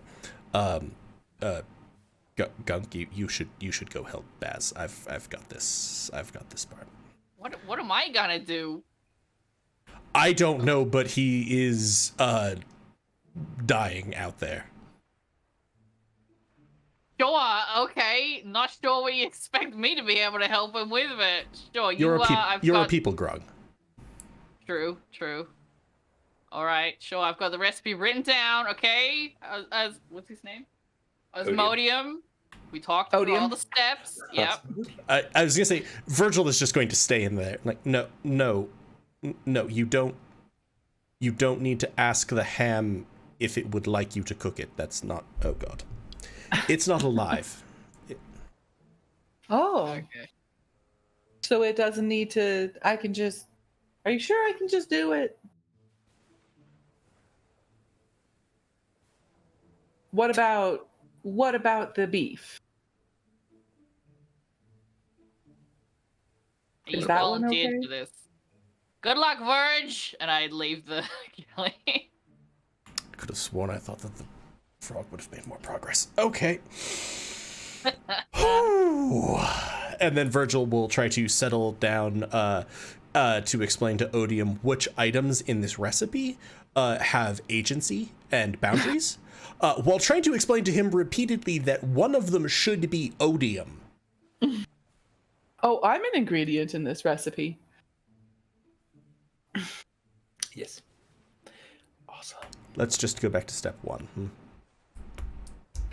Gunk, you should go help Baz. I've got this part. What am I gonna do? I don't know, but he is dying out there. Sure, okay. Not sure what you expect me to be able to help him with, but sure, You're a people grung. True. All right, sure. I've got the recipe written down. Okay, as what's his name? Osmodium. We talked through all the steps. Yep. I was gonna say Virgil is just going to stay in there. Like, no, you don't need to ask the ham if it would like you to cook it. That's not. Oh God, it's not alive. Oh. Okay. So it doesn't need to. I can just. Are you sure I can just do it? What about the beef? You Is that one volunteered okay? for this. Good luck, Verge. And I leave the galley. I could have sworn I thought that the frog would have made more progress. Okay. And then Virgil will try to settle down to explain to Odium which items in this recipe have agency and boundaries, while trying to explain to him repeatedly that one of them should be odium. Oh, I'm an ingredient in this recipe. Yes. Awesome. Let's just go back to step 1.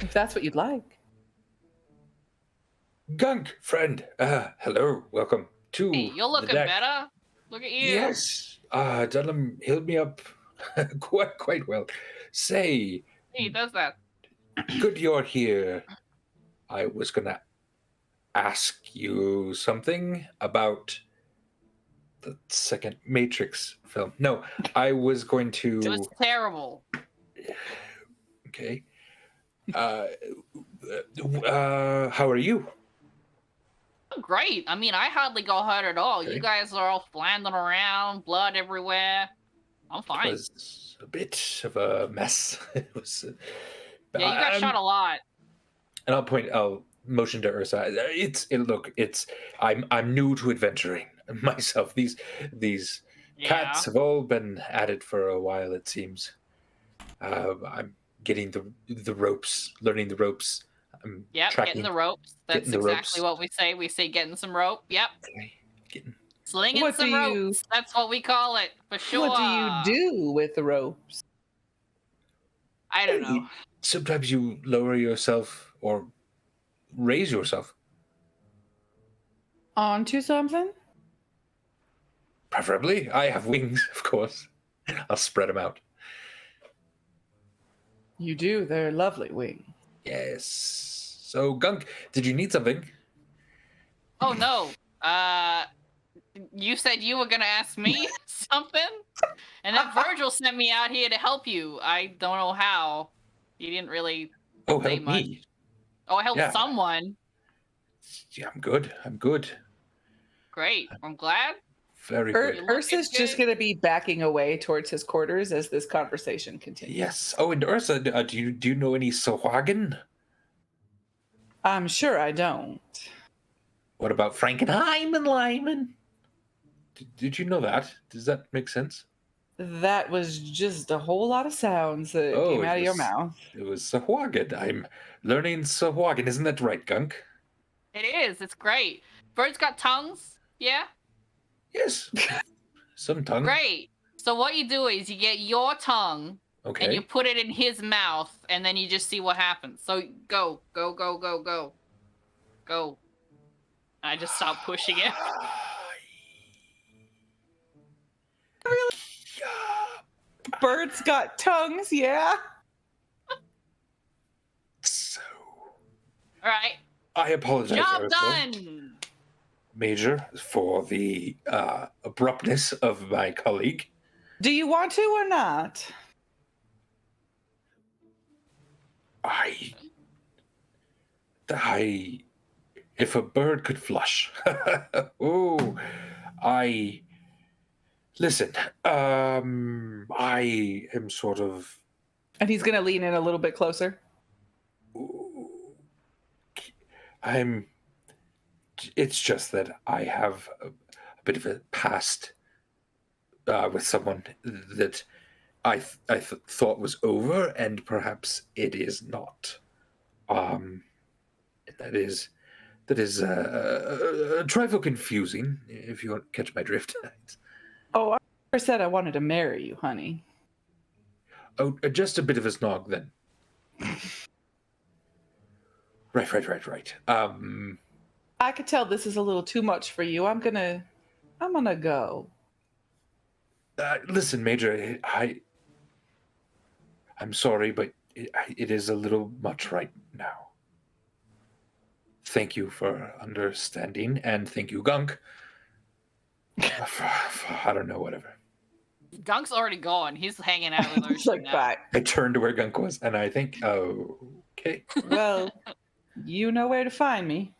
If that's what you'd like. Gunk, friend. Hello. Welcome to Hey, you're looking better. Look at you. Yes. Dunham healed me up quite well. Say, He does that. good you're here. I was gonna ask you something about the second Matrix film. No, I was going to. It was terrible. Okay. How are you? Great. I mean, I hardly got hurt at all. Okay. You guys are all flandering around, blood everywhere. I'm fine. It was a bit of a mess. It was. Yeah, you got shot a lot. And I'll motion to Ursa. I'm new to adventuring myself. These cats have all been at it for a while, it seems. I'm getting the ropes, learning the ropes. Getting the ropes. That's exactly what we say. We say getting some rope. Yep. Okay. Slinging some ropes. That's what we call it, for sure. What do you do with the ropes? I don't know. Sometimes you lower yourself or raise yourself. Onto something? Preferably. I have wings, of course. I'll spread them out. You do. They're lovely wings. Yes. So, Gunk, did you need something? Oh, no. You said you were going to ask me something? And then Virgil sent me out here to help you. I don't know how. He didn't really say help much. me. Oh, I helped someone. Yeah, I'm good. Great. I'm glad. Very good. Ursa's just going to be backing away towards his quarters as this conversation continues. Yes. Oh, and Ursa, do you know any Sahuagin? I'm sure I don't. What about Frankenheim and Lyman? Did you know that? Does that make sense? That was just a whole lot of sounds that came out of your mouth. It was Sahuagin. I'm learning Sahuagin. Isn't that right, Gunk? It is. It's great. Birds got tongues? Yeah? Yes. Some tongue. Great. So what you do is you get your tongue and you put it in his mouth and then you just see what happens. So go. I just stopped pushing it. Really? Birds got tongues, yeah? So. All right. I apologize. Job Ursa. done. Major, for the abruptness of my colleague. Do you want to or not? If a bird could flush. Listen, I am sort of. And he's going to lean in a little bit closer. It's just that I have a bit of a past with someone that I thought was over, and perhaps it is not. That is a trifle confusing, if you catch my drift. Oh, I never said I wanted to marry you, honey. Oh, just a bit of a snog then. Right. I could tell this is a little too much for you. I'm gonna go. Listen, Major, I'm sorry, but it is a little much right now. Thank you for understanding, and thank you, Gunk. I don't know, whatever. Gunk's already gone. He's hanging out with It's Ocean like now. back. I turned to where Gunk was, and I think, okay, Well, you know where to find me.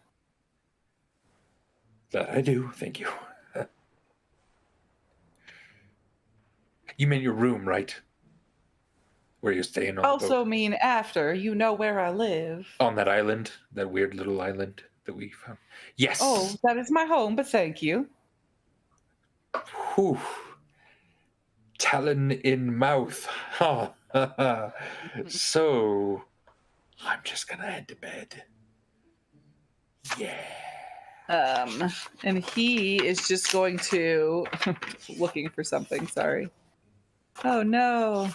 that I do. Thank you. You mean your room, right? Where you're staying on the Also boat? mean after you know where I live. On that island, that weird little island that we found. Yes. Oh, that is my home, but thank you. Whew. Talon in mouth. Huh. So, I'm just gonna head to bed. Yeah. And he is just going to looking for something, sorry. Oh no.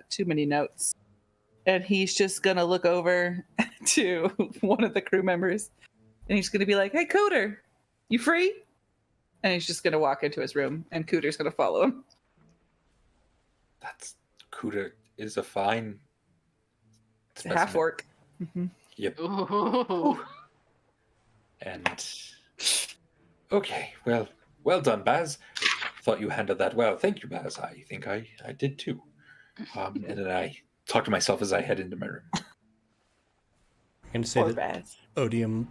Too many notes. And he's just gonna look over to one of the crew members and he's gonna be like, "Hey Cooter, you free?" And he's just gonna walk into his room and Cooter's gonna follow him. Cooter is a fine specimen. Half orc. Yep. Ooh. And okay, well done, Baz. Thought you handled that well. Thank you, Baz. I think I did too. And then I talk to myself as I head into my room. I'm going to say Poor that Baz. Odium,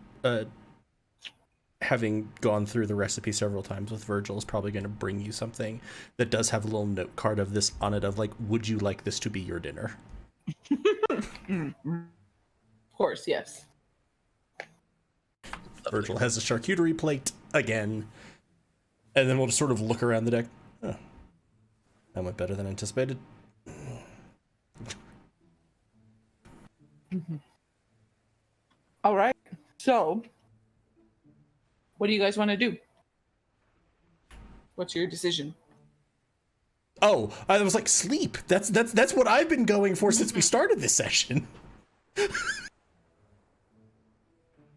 having gone through the recipe several times with Virgil, is probably going to bring you something that does have a little note card of this on it of like, would you like this to be your dinner? Of course, yes. Virgil has a charcuterie plate again. And then we'll just sort of look around the deck. Oh, that went better than anticipated. All right. So, what do you guys want to do? What's your decision? Oh, I was like, sleep. That's what I've been going for since we started this session.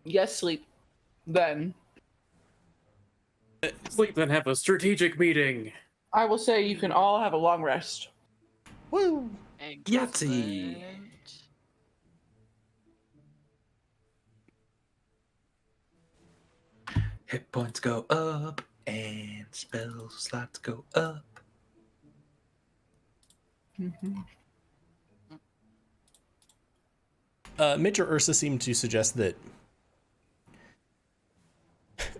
Yes, sleep. Then Sleep, then have a strategic meeting. I will say you can all have a long rest. Woo! Yahtzee. Excellent. Hit points go up, and spell slots go up. Major Ursa seemed to suggest that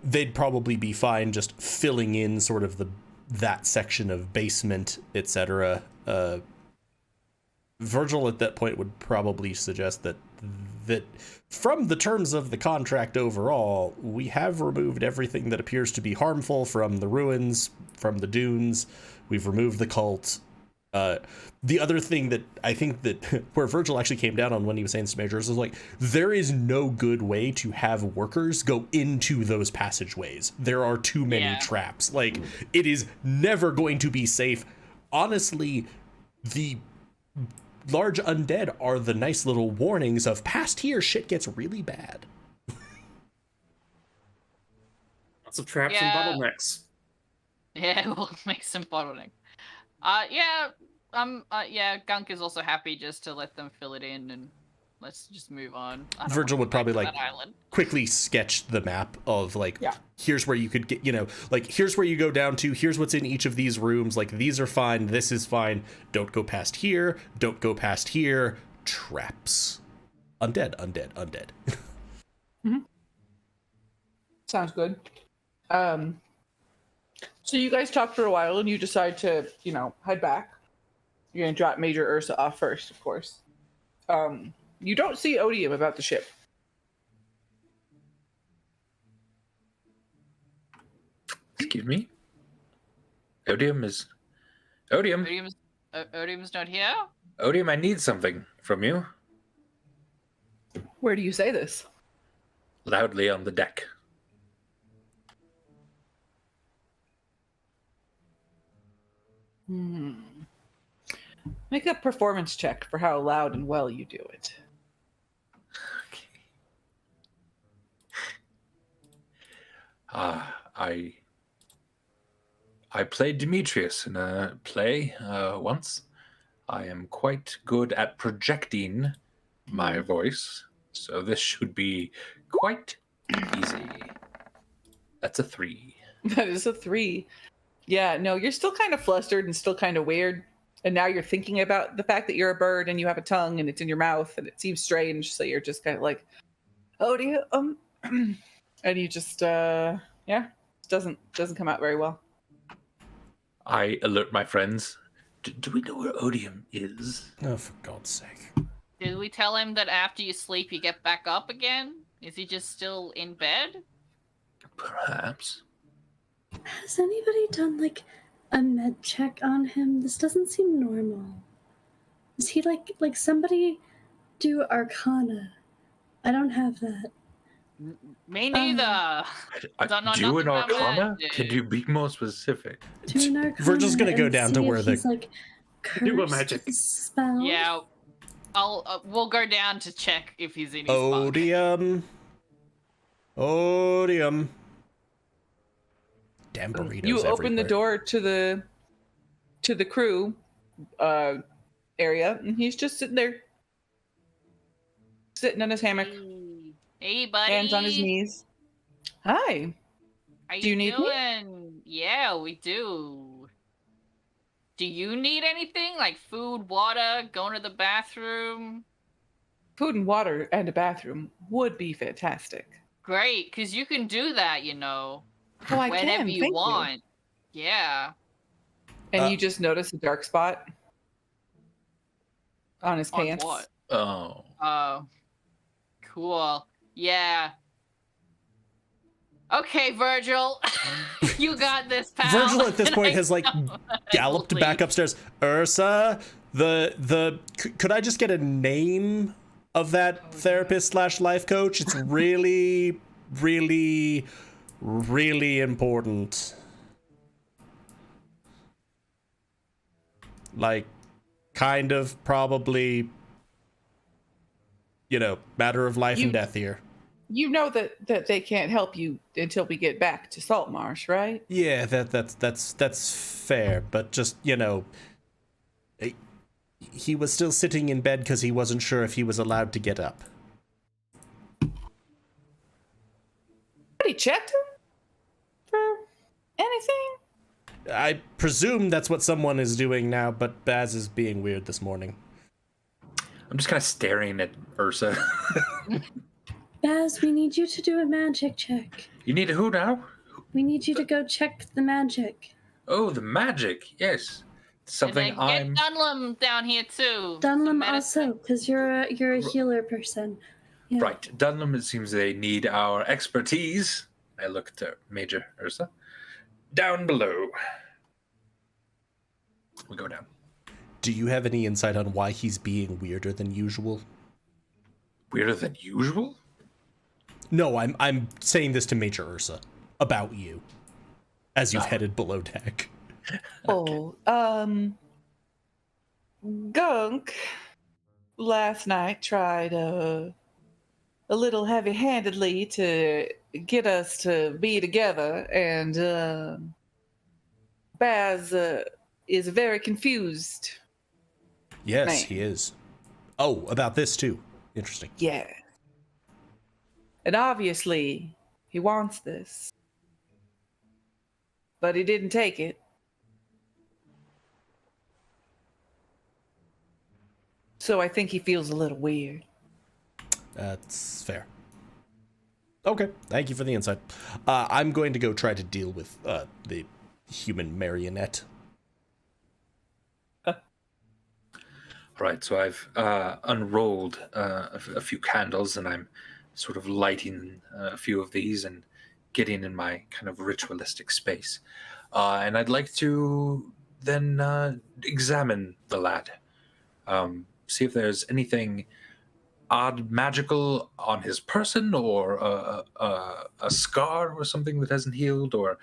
they'd probably be fine just filling in sort of that section of basement, etc. Virgil at that point would probably suggest that from the terms of the contract overall, we have removed everything that appears to be harmful from the ruins, from the dunes. We've removed the cult. The other thing that I think that where Virgil actually came down on when he was saying to Major is like, there is no good way to have workers go into those passageways. There are too many traps. Like, it is never going to be safe. Honestly, the large undead are the nice little warnings of past here, shit gets really bad. Lots of traps Yeah. and bottlenecks. Yeah, we'll make some bottleneck. Gunk is also happy just to let them fill it in and let's just move on. I don't Virgil wanna would go back probably to like that island. quickly sketch the map of like, here's where you could get, like, here's where you go down to, here's what's in each of these rooms, like, these are fine, this is fine, don't go past here, don't go past here, traps. Undead. Mm-hmm. Sounds good. So you guys talk for a while and you decide to, head back. You're going to drop Major Ursa off first, of course. You don't see Odium about the ship. Excuse me? Odium is... Odium! Odium's not here? Odium, I need something from you. Where do you say this? Loudly on the deck. Make a performance check for how loud and well you do it. I played Demetrius in a play once. I am quite good at projecting my voice, so this should be quite easy. That's a 3. That is a 3. Yeah, no, you're still kind of flustered and still kind of weird. And now you're thinking about the fact that you're a bird and you have a tongue and it's in your mouth and it seems strange. So you're just kind of like, oh, do you, and you just, yeah, it doesn't come out very well. I alert my friends. Do we know where Odium is? Oh, for God's sake. Did we tell him that after you sleep, you get back up again? Is he just still in bed? Perhaps. Has anybody done like a med check on him? This doesn't seem normal. Is he like somebody do Arcana? I don't have that. Me neither. Don't know Do nothing an about Arcana? magic. Could you be more specific? Do an Arcana. We're just gonna go and down to see where if the- he's, like, Do a cursed magic. with spell. Yeah, we'll go down to check if he's in his bunk. Odium. Damn burritos You open the everywhere. door to the crew area, and he's just sitting there, sitting in his hammock, Hey, buddy. hands on his knees. Hi. How Do you need me? doing? Yeah, we do. Do you need anything like food, water, going to the bathroom? Food and water and a bathroom would be fantastic. Great, because you can do that, you know, Oh, I whenever can. you Thank want. Yeah. And you just notice a dark spot on his On pants. what? Oh. Oh. Cool. Yeah. Okay, Virgil. You got this, pal. Virgil at this point has like galloped back upstairs. Ursa, could I just get a name of that therapist / life coach? It's really, really, really important. Like, kind of, probably, matter of life and death here. You know that they can't help you until we get back to Saltmarsh, right? Yeah, that's fair, but just, he was still sitting in bed because he wasn't sure if he was allowed to get up. He checked him for anything? I presume that's what someone is doing now, but Baz is being weird this morning. I'm just kind of staring at Ursa. Baz, we need you to do a magic check. You need a who now? We need you to go check the magic. Oh, the magic. Yes. Something and then get Dunlum down here too. Dunlum Medicine. also, because you're a healer person. Yeah. Right. Dunlum, it seems they need our expertise. I look to Major Ursa. Down below. We go down. Do you have any insight on why he's being weirder than usual? Weirder than usual? No, I'm saying this to Major Ursa about you as you've headed below deck. Oh, Gunk last night tried a little heavy-handedly to get us to be together, and Baz is very confused. Yes, Man. he is. Oh, about this too. Interesting. Yeah. And obviously, he wants this. But he didn't take it. So I think he feels a little weird. That's fair. Okay, thank you for the insight. I'm going to go try to deal with the human marionette. Right, so I've unrolled a few candles, and I'm sort of lighting a few of these and getting in my kind of ritualistic space. And I'd like to then examine the lad. See if there's anything odd magical on his person, or a scar or something that hasn't healed, or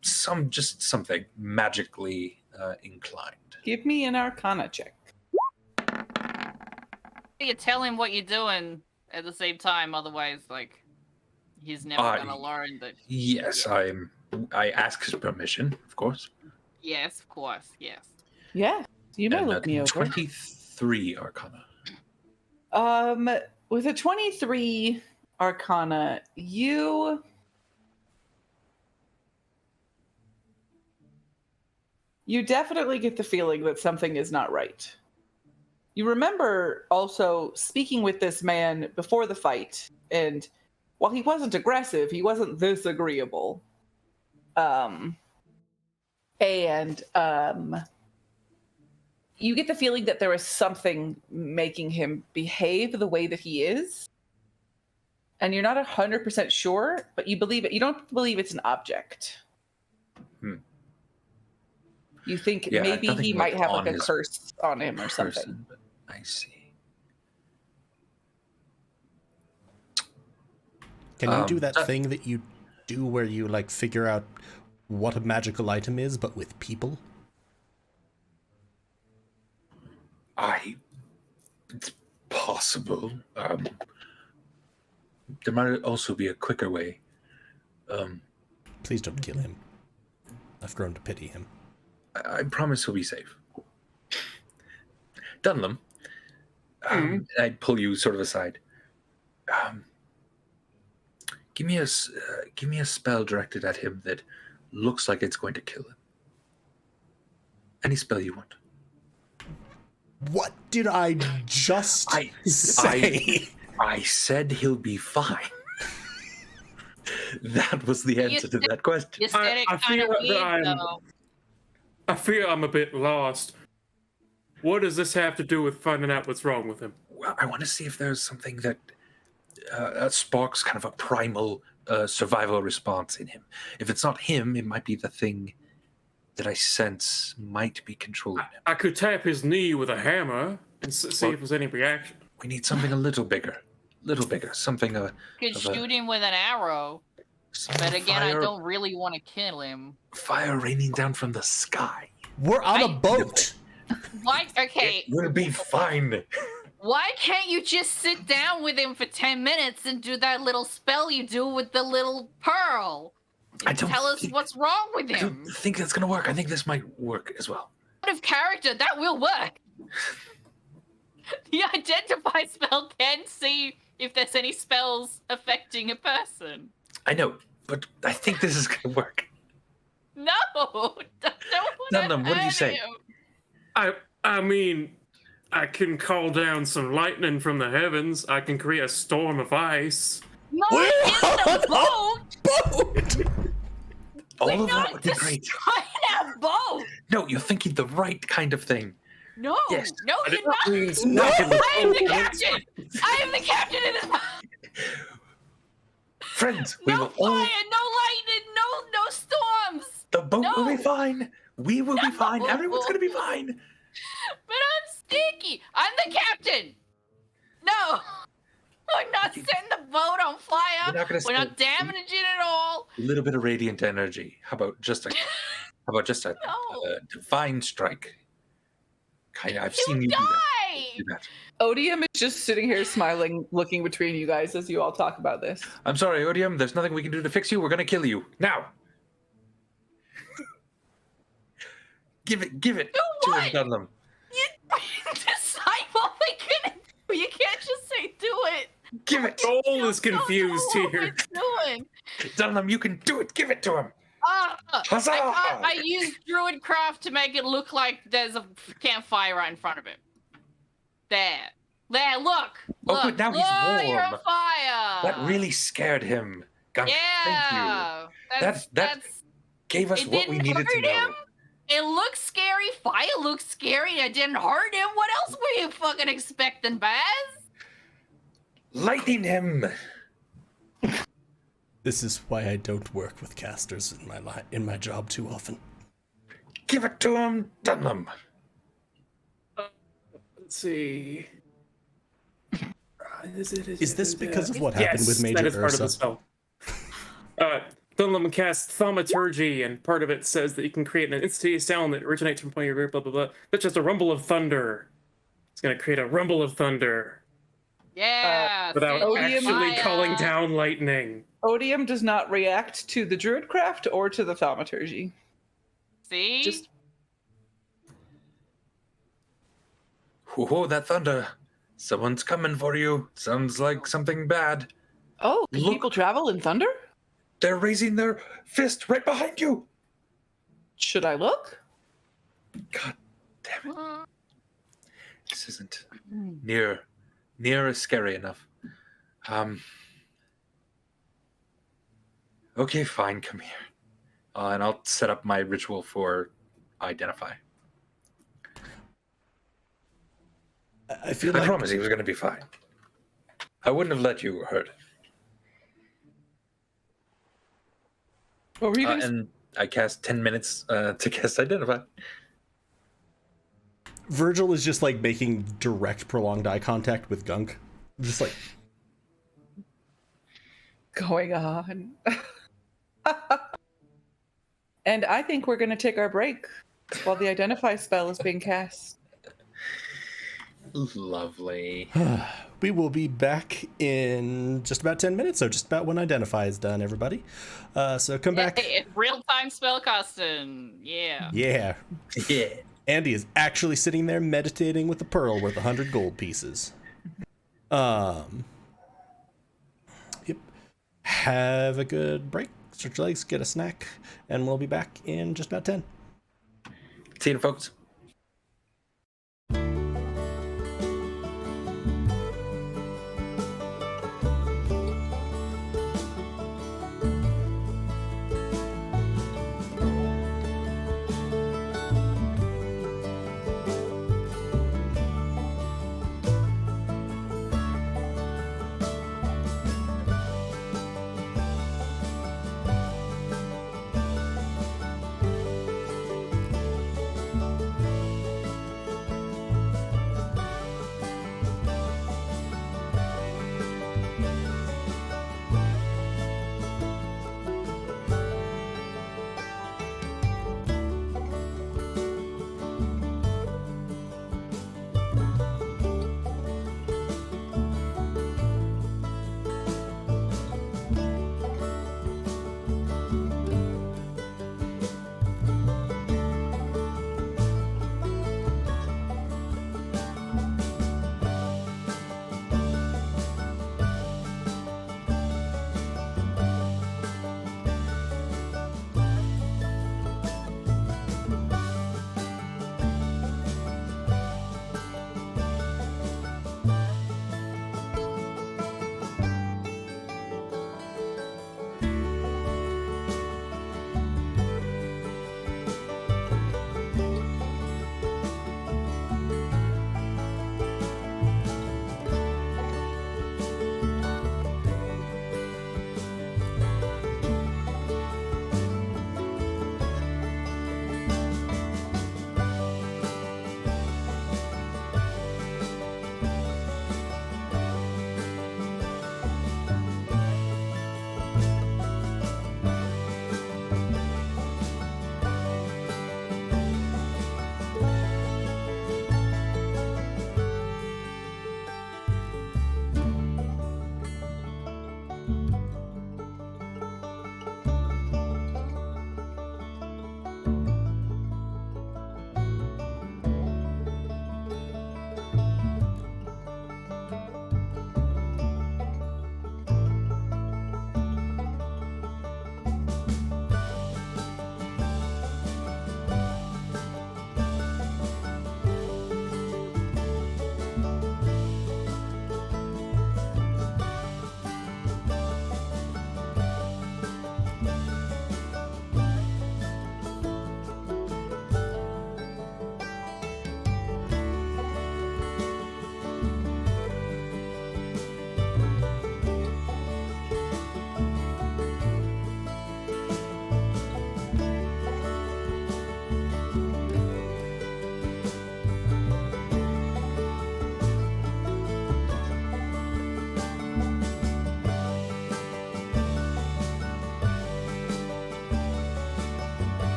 something magically inclined. Give me an Arcana check. You tell him what you're doing at the same time, otherwise, like, he's never gonna learn that. Yes, I ask his permission, of course. Yes, of course, yes. Yeah, you may look me over. 23 Arcana. With a 23 Arcana, you definitely get the feeling that something is not right. You remember also speaking with this man before the fight, and while he wasn't aggressive, he wasn't this agreeable. You get the feeling that there is something making him behave the way that he is. And you're not 100% sure, but you believe it. You don't believe it's an object. You think maybe he might have like a curse on him or something. But I see. Can you do that thing that you do where you like figure out what a magical item is, but with people? It's possible. There might also be a quicker way. Please don't kill him. I've grown to pity him. I promise he'll be safe. Dunlum, I pull you sort of aside. Give me a spell directed at him that looks like it's going to kill him. Any spell you want. What did I just say? I said he'll be fine. That was the answer to that question. You said it kind of weird, though. I fear I'm a bit lost. What does this have to do with finding out what's wrong with him? Well, I want to see if there's something that sparks kind of a primal survival response in him. If it's not him, it might be the thing that I sense might be controlling him. I could tap his knee with a hammer and see if there's any reaction. We need something a little bigger. Something Could shoot him with an arrow. But again, I don't really want to kill him. Fire raining down from the sky. We're on a boat. Why? Okay. We'll be fine. Why can't you just sit down with him for 10 minutes and do that little spell you do with the little pearl? Tell us what's wrong with him. I don't think that's going to work. I think this might work as well. Out of character, that will work. The identify spell can see if there's any spells affecting a person. I know, but I think this is going to work. No! Don't what do you say? I mean, I can call down some lightning from the heavens. I can create a storm of ice. No, in the boat! All of that would be great. That boat! No, you're thinking the right kind of thing. No, yes. No, you're not. No, I am the captain. I am the captain of this boat. Friends, we will fire, no lightning, no storms. The boat will be fine. We will be fine. Everyone's going to be fine. But I'm sticky. I'm the captain. No. We're not setting the boat on fire. We're not damaging it at all. A little bit of radiant energy. How about just a divine strike? I've seen you do that. Odium is just sitting here smiling, looking between you guys as you all talk about this. I'm sorry, Odium. There's nothing we can do to fix you. We're going to kill you. Now. Give it to him, Dunlum. You decide what we can do. You can't just say do it. Give it. Joel is confused here. Dunlum, you can do it. Give it to him. Huzzah! I used Druidcraft to make it look like there's a campfire right in front of it. There, look! Oh, good, now he's warm. You're on fire! That really scared him. Gunk, yeah! Thank you. That gave us what we needed to know. It looks scary. Fire looks scary. It didn't hurt him. What else were you fucking expecting, Baz? Lightning him! This is why I don't work with casters in my job too often. Give it to him, Dunlum. Let's see. Is this because of what happened with Major that is part of Ursa? the spell. Dunlum casts Thaumaturgy, and part of it says that you can create an instantaneous sound that originates from point of your blah blah blah. That's just a rumble of thunder. It's gonna create a rumble of thunder Yeah. without Odium actually Maya. calling down lightning. Odium does not react to the Druidcraft or to the Thaumaturgy. See? Just Whoa, that thunder. Someone's coming for you. Sounds like something bad. can Look. people travel in thunder? They're raising their fist right behind you. Should I look? God damn it. This isn't near as scary enough. Okay, fine, come here. And I'll set up my ritual for identify. I feel I like promise he was going to be fine. I wouldn't have let you hurt. What were you gonna And I cast 10 minutes to cast identify. Virgil is just like making direct prolonged eye contact with Gunk. Just like, going on? And I think we're going to take our break while the Identify spell is being cast. Lovely. we will be back in just about 10 minutes, so just about when Identify is done, everybody. So come back. Hey, real-time spellcasting. Yeah. Yeah. Yeah. Andy is actually sitting there meditating with a pearl worth 100 gold pieces. Yep. Have a good break. Stretch your legs, get a snack, and we'll be back in just about 10. See you, folks.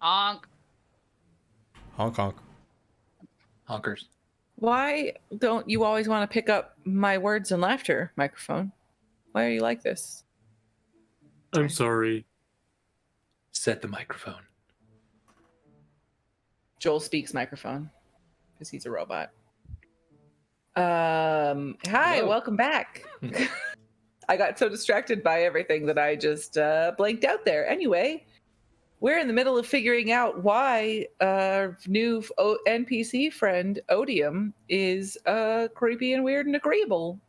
Honk. Honk honk. Honkers. Why don't you always want to pick up my words and laughter, microphone? Why are you like this? I'm sorry. Set the microphone. Joel speaks microphone because he's a robot. Hi, Hello. welcome back. I got so distracted by everything that I just blanked out there. Anyway, we're in the middle of figuring out why our new NPC friend Odium is creepy and weird and agreeable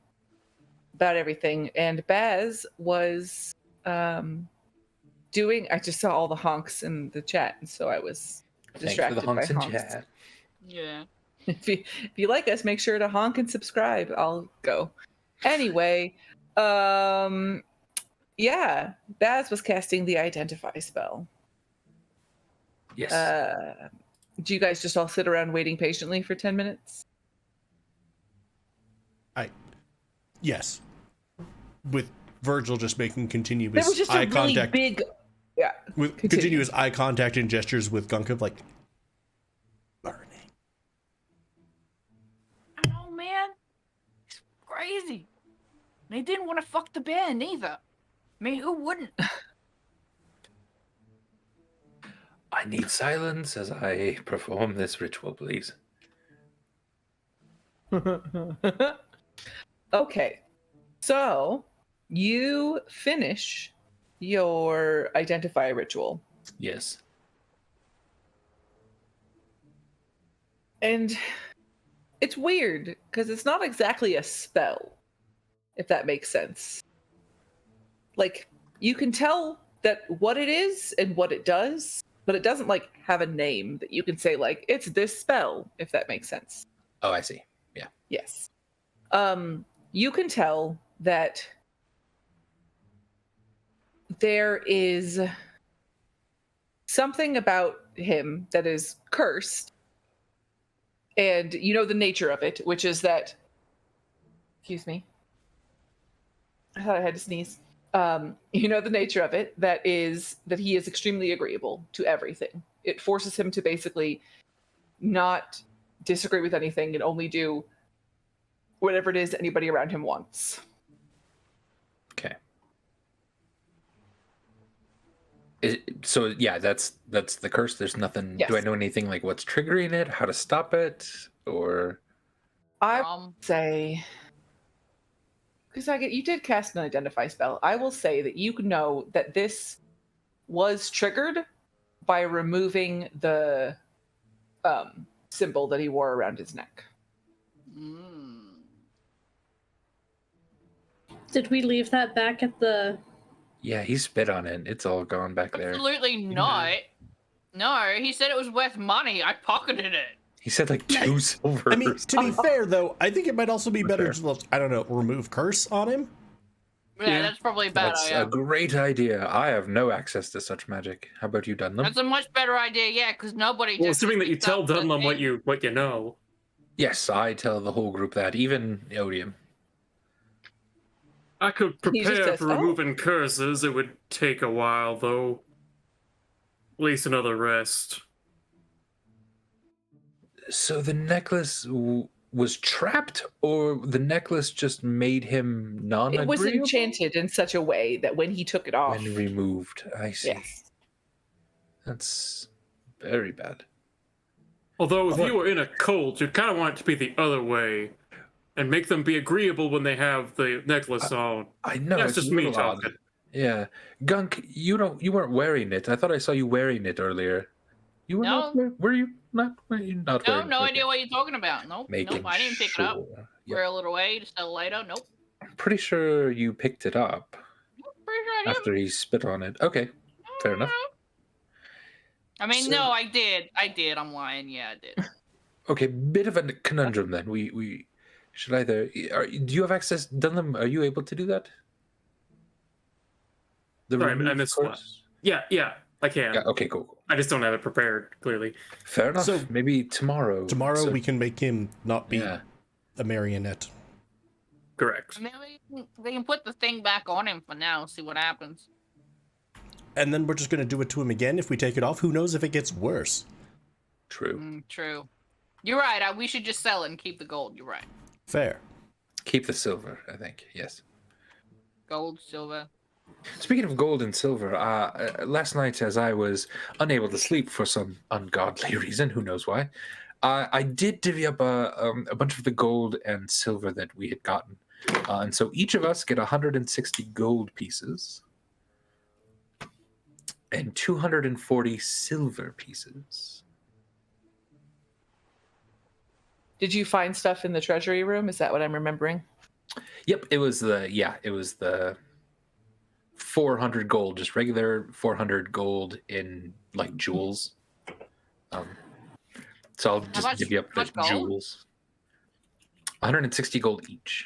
about everything. And Baz was doing. I just saw all the honks in the chat, and so I was distracted Thanks for the honks by in honks. chat. Yeah. If you like us, make sure to honk and subscribe. I'll go. Anyway, yeah, Baz was casting the identify spell. Yes. Do you guys just all sit around waiting patiently for 10 minutes? Yes. With Virgil just making continuous There was just eye a really contact. big, yeah. With continue. continuous eye contact and gestures with Gunka, like burning. I know, man. It's crazy. They didn't want to fuck the band either. I mean, who wouldn't? I need silence as I perform this ritual, please. Okay, so you finish your identify ritual. Yes. And it's weird because it's not exactly a spell, if that makes sense. Like, you can tell that what it is and what it does, but it doesn't like have a name that you can say like it's this spell, if that makes sense. Oh, I see. Yeah. Yes. You can tell that there is something about him that is cursed, and you know the nature of it, which is that, excuse me, I thought I had to sneeze. You know the nature of it, that is that he is extremely agreeable to everything. It forces him to basically not disagree with anything and only do whatever it is anybody around him wants. Okay. So yeah, that's the curse. There's nothing. Yes. Do I know anything like what's triggering it, how to stop it, or? I say, because you did cast an identify spell. I will say that you know that this was triggered by removing the symbol that he wore around his neck. Did we leave that back at the... Yeah, he spit on it. It's all gone back there. Absolutely not. No, he said it was worth money. I pocketed it. He said like 2 silver. I mean, to be fair though, I think it might also be better Fair. to, I don't know, remove curse on him. Yeah, that's probably a bad That's idea. a great idea. I have no access to such magic. How about you, Dunlum? That's a much better idea, yeah, because nobody Well, just... assuming that you picks tell up the Dunlum what thing. you know. Yes, I tell the whole group that, even Odium. I could He just prepare says, for removing curses. It would take a while, though. At least another rest. So the necklace was trapped, or the necklace just made him non-agreeable? It was enchanted in such a way that when he took it off... When removed. I see. Yes. That's very bad. Although if you were in a cult, you'd kind of want it to be the other way. And make them be agreeable when they have the necklace on. I know. That's it's just a me little odd. talking. Yeah. Gunk, you weren't wearing it. I thought I saw you wearing it earlier. You were No. not were you not wearing No, wearing no it? idea what you're talking about. Nope, Making nope, I didn't pick it up. sure. Yep. We're a little way to sell later. Nope. I'm pretty sure you picked it up Pretty sure I did. after he spit on it. Okay. Fair enough. I mean, So- no, I did. I'm lying. Yeah, I did. Okay, bit of a conundrum then. We should either... do you have access, Dunlum? Are you able to do that? The Sorry, I remove missed what? curse? Yeah, I can. Yeah, okay, cool. I just don't have it prepared, clearly. Fair enough. So- Maybe tomorrow. Tomorrow So- we can make him not be Yeah. a marionette. Correct. I mean, they can put the thing back on him for now. See what happens. and then we're just going to do it to him again if we take it off. Who knows if it gets worse? True. True. You're right. We should just sell it and keep the gold. You're right. Fair. Keep the silver, I think. Yes. Gold, silver. Speaking of gold and silver, last night as I was unable to sleep for some ungodly reason, who knows why, I did divvy up a bunch of the gold and silver that we had gotten. And so each of us get 160 gold pieces and 240 silver pieces. Did you find stuff in the treasury room? Is that what I'm remembering? Yep, it was the 400 gold, just regular 400 gold in like jewels. So I'll just divvy up the jewels. 160 gold each.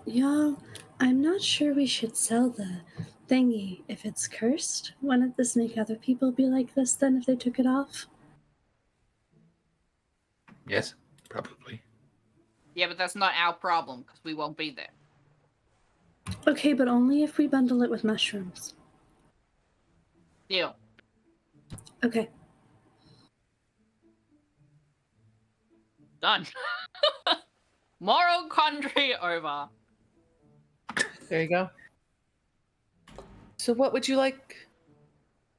Y'all, I'm not sure we should sell the thingy if it's cursed. Wouldn't this make other people be like this then if they took it off? Yes, probably. Yeah, but that's not our problem because we won't be there. Okay, but only if we bundle it with mushrooms. Deal. Okay. Done. Moral quandary over. There you go. So what would you like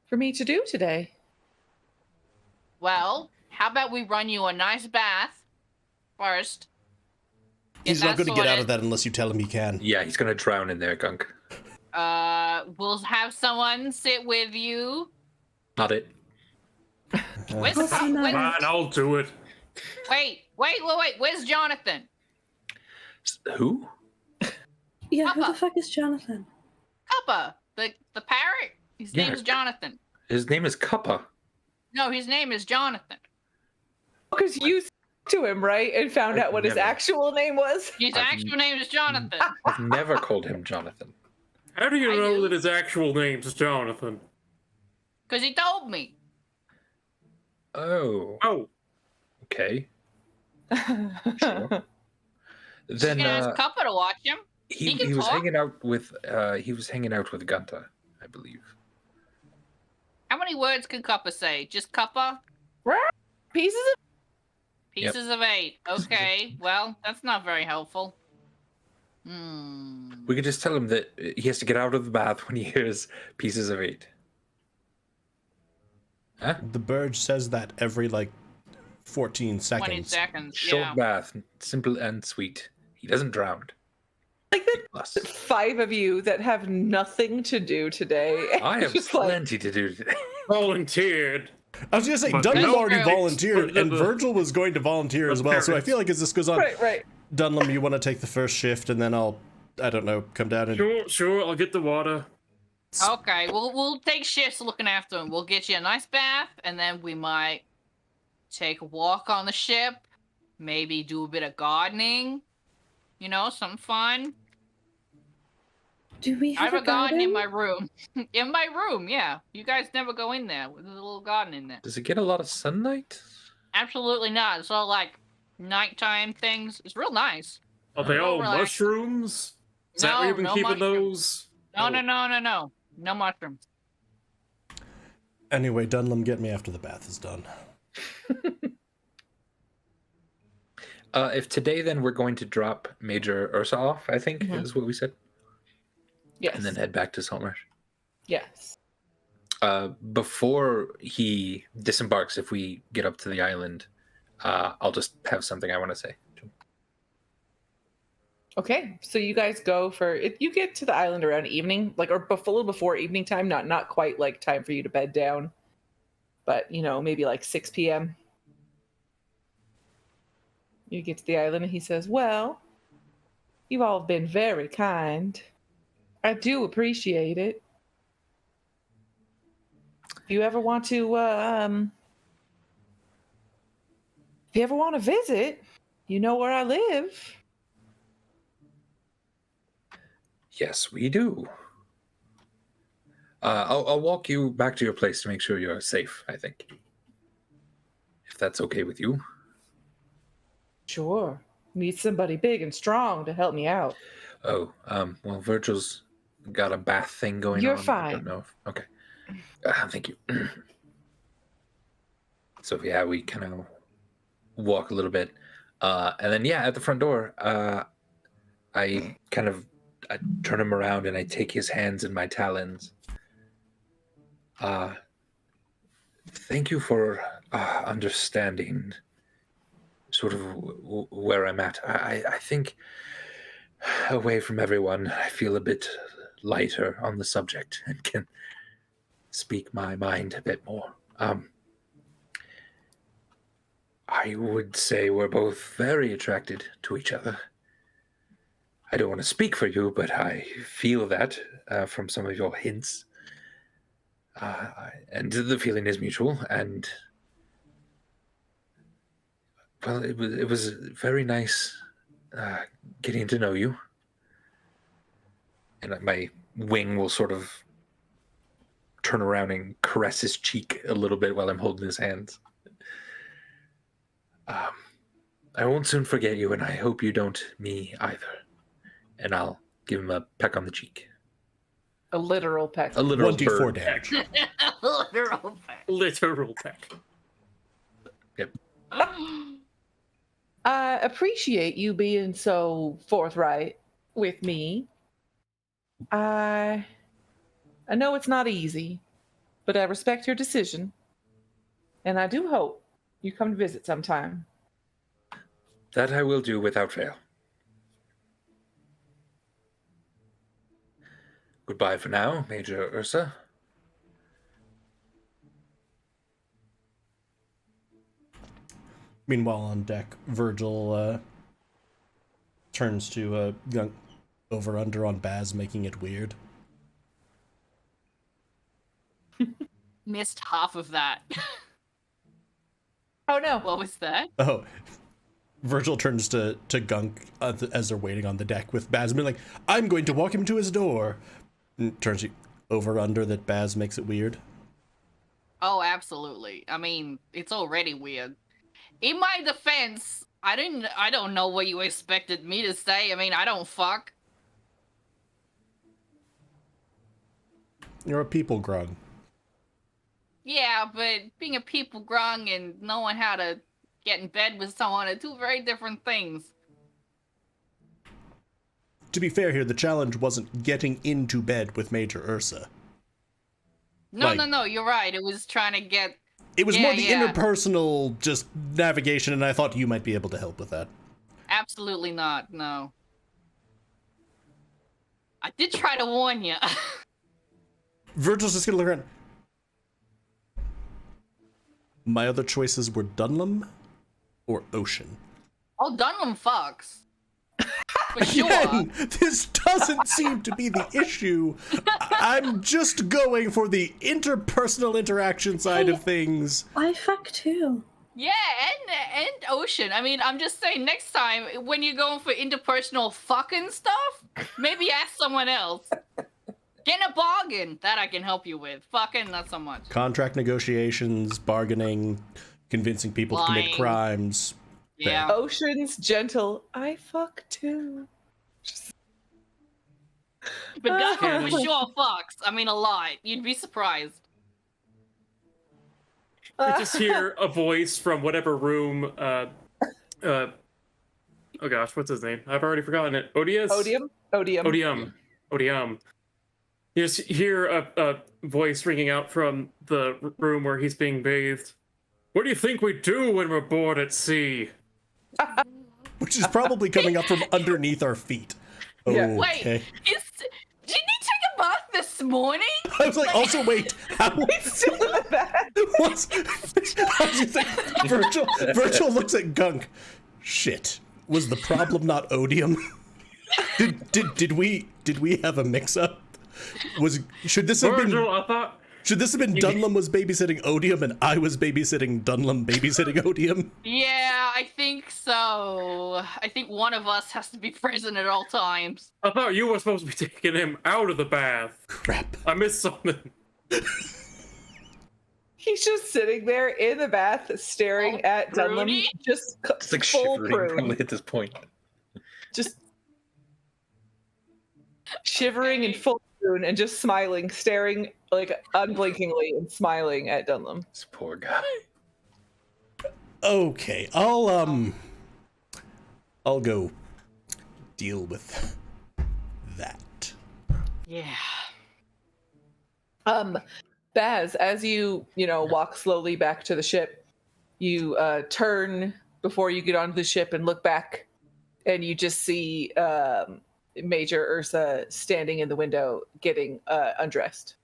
for me to do today? Well, how about we run you a nice bath first? He's not going to get out of that unless you tell him he can. Yeah, he's going to drown in there, Gunk. We'll have someone sit with you. Not it. Fine, I'll do it. Wait. Where's Jonathan? Who? Yeah, Papa. who the fuck is Jonathan? Cuppa, the parrot. His name is Jonathan. His name is Cuppa. No, his name is Jonathan. Because you spoke to him, right? And found out what his actual name was? His actual name is Jonathan. I've never called him Jonathan. How do you I know do. that his actual name's Jonathan? Because he told me. Oh. Oh. Okay. Sure. Then You can ask Cuppa to watch him. he can was talk. hanging out with Gunta, I believe. How many words can Cuppa say? Just Cuppa? Pieces of... Pieces of 8. Okay, well, that's not very helpful. We could just tell him that he has to get out of the bath when he hears pieces of 8. Huh? The bird says that every, 14 seconds. 20 seconds, Short bath, simple and sweet. He doesn't drown. Like the Plus. 5 of you that have nothing to do today. I have Just plenty to do today. Volunteered. I was going to say, But Dunham no already girls. volunteered, and Virgil was going to volunteer as well, so I feel like as this goes on, Right. Dunham, you want to take the first shift, and then I don't know, come down and... Sure, I'll get the water. Okay, we'll take shifts looking after him. We'll get you a nice bath, and then we might take a walk on the ship. Maybe do a bit of gardening. You know, something fun. Do we I have have a garden in garden? my room. In my room, yeah. You guys never go in there. There's a little garden in there. Does it get a lot of sunlight? Absolutely not. It's all like nighttime things. It's real nice. Are they all relax. mushrooms? Is that where you've been no keeping mushrooms. those? No. No mushrooms. Anyway, Dunham, get me after the bath is done. If today, then we're going to drop Major Ursa off, I think, is what we said. Yes. And then head back to Saltmarsh. Yes. Before he disembarks, if we get up to the island, I'll just have something I want to say to him. Okay, so you guys go for it. You get to the island around evening, or a little before evening time. Not quite time for you to bed down, but maybe 6 p.m. You get to the island, and he says, "Well, you've all been very kind. I do appreciate it. If you ever want to, visit, you know where I live." Yes, we do. I'll walk you back to your place to make sure you're safe, I think. If that's okay with you. Sure. Need somebody big and strong to help me out. Oh, well, Virgil's got a bath thing going on. You're I fine. don't know. Okay. Thank you. So yeah, we kind of walk a little bit, and then at the front door, I turn him around and I take his hands in my talons. Thank you for understanding sort of where I'm at. I think away from everyone, I feel a bit lighter on the subject and can speak my mind a bit more. I would say we're both very attracted to each other. I don't want to speak for you, but I feel that from some of your hints. And the feeling is mutual, and well, it was very nice getting to know you. And my wing will sort of turn around and caress his cheek a little bit while I'm holding his hands. I won't soon forget you, and I hope you don't me either. And I'll give him a peck on the cheek. A literal peck. A literal 1d4 damage. Literal peck. Literal peck. Yep. I appreciate you being so forthright with me. I know it's not easy, but I respect your decision. And I do hope you come to visit sometime. That I will do without fail. Goodbye for now, Major Ursa. Meanwhile, on deck, Virgil turns to over under on Baz, making it weird. Missed half of that. Oh no. What was that? Oh, Virgil turns to Gunk as they're waiting on the deck with Baz, being like, "I'm going to walk him to his door." And turns over under that Baz makes it weird. Oh, absolutely. I mean, it's already weird. In my defense, I don't know what you expected me to say. I mean, I don't fuck. You're a people grung. Yeah, but being a people grung and knowing how to get in bed with someone are two very different things. To be fair here, the challenge wasn't getting into bed with Major Ursa. No, you're right. It was trying to get... It was more the interpersonal just navigation, and I thought you might be able to help with that. Absolutely not, no. I did try to warn you. Virgil's just gonna look around. My other choices were Dunlum or Ocean. Oh, Dunlum fucks. For sure. Again, this doesn't seem to be the issue. I'm just going for the interpersonal interaction side of things. I fuck too. Yeah, and Ocean. I mean, I'm just saying, next time when you're going for interpersonal fucking stuff, maybe ask someone else. Get a bargain that I can help you with. Fucking not so much. Contract negotiations, bargaining, convincing people to commit crimes. Yeah. Ocean's gentle. I fuck too. But Duncan for sure fucks. I mean, a lot. You'd be surprised. I just hear a voice from whatever room. Oh gosh, what's his name? I've already forgotten it. Odium. You just hear a voice ringing out from the room where he's being bathed. What do you think we do when we're bored at sea? Which is probably coming up from underneath our feet. Yeah. Okay. Wait, didn't he take a bath this morning? I was like, also wait, how Still in the back. Virgil looks at Gunk. Shit. Was the problem not Odium? Did we have a mix up? Should this have been Dunlum was babysitting Odium and I was babysitting Dunlum babysitting Odium? Yeah, I think so. I think one of us has to be present at all times. I thought you were supposed to be taking him out of the bath. Crap. I missed something. He's just sitting there in the bath, staring at Dunlum, just It's like full shivering prune. probably at this point. Just shivering in full spoon and just smiling, staring like unblinkingly and smiling at Dunlum. This poor guy. Okay, I'll go deal with that. Yeah. Baz, as you walk slowly back to the ship, you turn before you get onto the ship and look back, and you just see Major Ursa standing in the window getting undressed.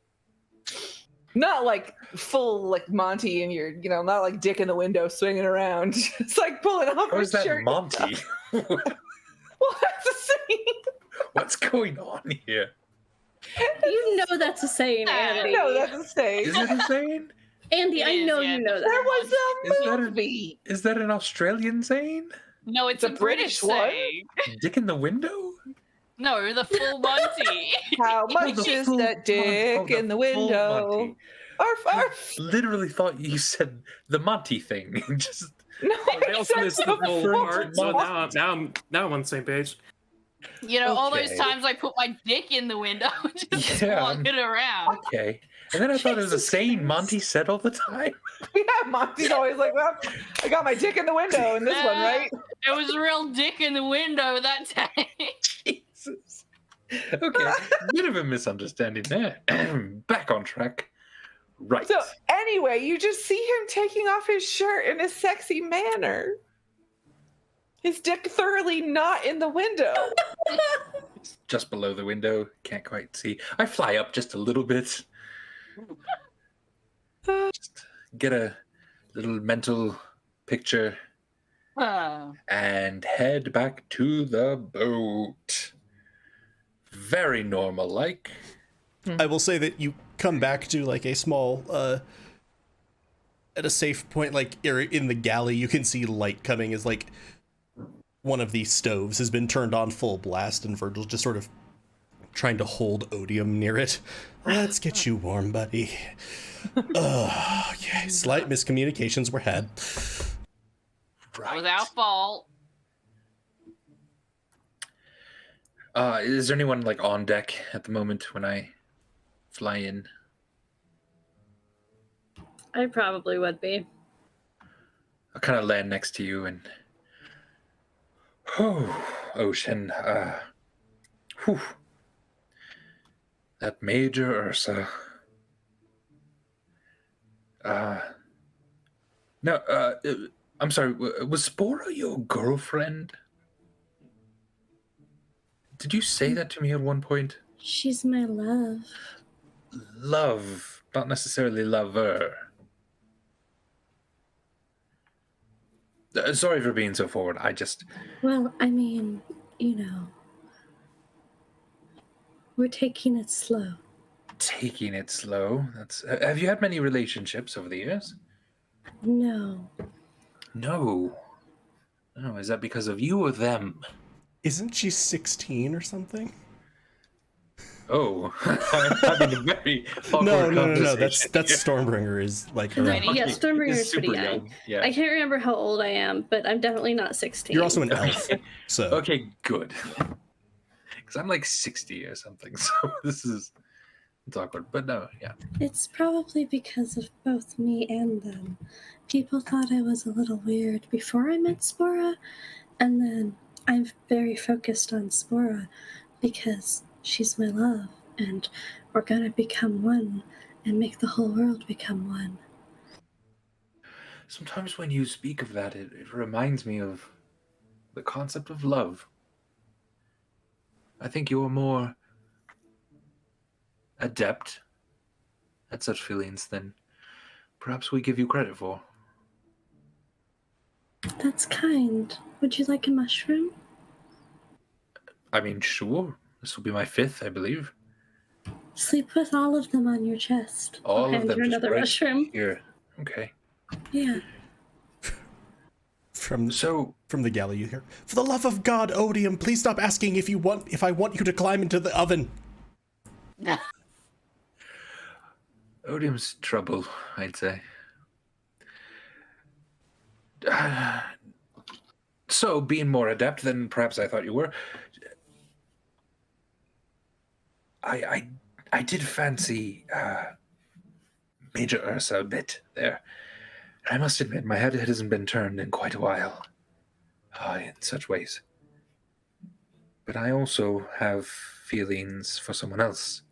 Not like full like Monty and you're not like dick in the window swinging around. It's like pulling off How his is that shirt. Monty? Well, that's the same. What's going on here? You know that's a saying, Andy. No, that's the same. Is it a saying? Andy, I know you know There that. was a Is movie. Is that an Australian saying? No, it's a British one. saying. Dick in the window? No, the full Monty. How much the is full that dick Monty. in the Full window? Monty. Arf, arf. Literally thought you said the Monty thing. Just No, They also I missed said the the full full part, so Monty. now I'm on the same page. You know, all those Okay. times I put my dick in the window and just Yeah. walk it around. okay. And then I thought it was a Jesus saying Christ. Monty said all the time. Yeah, Monty's always like, well, I got my dick in the window in this one, right? It was a real dick in the window that time. Jesus. Okay, bit of a misunderstanding there. Back on track. Right. So anyway, you just see him taking off his shirt in a sexy manner. His dick thoroughly not in the window. Just below the window. Can't quite see. I fly up just a little bit. Just get a little mental picture and head back to the boat. Very normal like. I will say that you come back to like a small at a safe point, like in the galley, you can see light coming as like one of these stoves has been turned on full blast and Virgil's just sort of trying to hold odium near it. Let's get you warm, buddy. Okay, slight miscommunications were had. It was our fault. Is there anyone like on deck at the moment when I fly in? I probably would be. I'll kind of land next to you and ocean. That Major Ursa. No, I'm sorry. Was Spora your girlfriend? Did you say that to me at one point? She's my love. Love, not necessarily lover. Sorry for being so forward. I just... Well, I mean, we're taking it slow. Taking it slow. That's. Have you had many relationships over the years? No. No. No, is that because of you or them? Isn't she 16 or something? Oh, I'm having a very awkward No. conversation That's here. Stormbringer is like No, around. yeah, He's Stormbringer's pretty super young. Yeah. I can't remember how old I am, but I'm definitely not 16. You're also an elf, so Okay, good. Because I'm like 60 or something, so it's awkward. But no, yeah. It's probably because of both me and them. People thought I was a little weird before I met Spora, and then I'm very focused on Spora because she's my love, and we're gonna become one and make the whole world become one. Sometimes when you speak of that, it reminds me of the concept of love. I think you're more adept at such feelings than perhaps we give you credit for. That's kind. Would you like a mushroom? I mean, sure. This will be my 5th, I believe. Sleep with all of them on your chest. All I'll of hand them you just another right mushroom. here. Okay. Yeah. from So, the galley you hear, for the love of God, Odium, please stop asking if I want you to climb into the oven. Odium's trouble, I'd say. So, being more adept than perhaps I thought you were, I I did fancy Major Ursa a bit there. I must admit, my head hasn't been turned in quite a while. In such ways. But I also have feelings for someone else.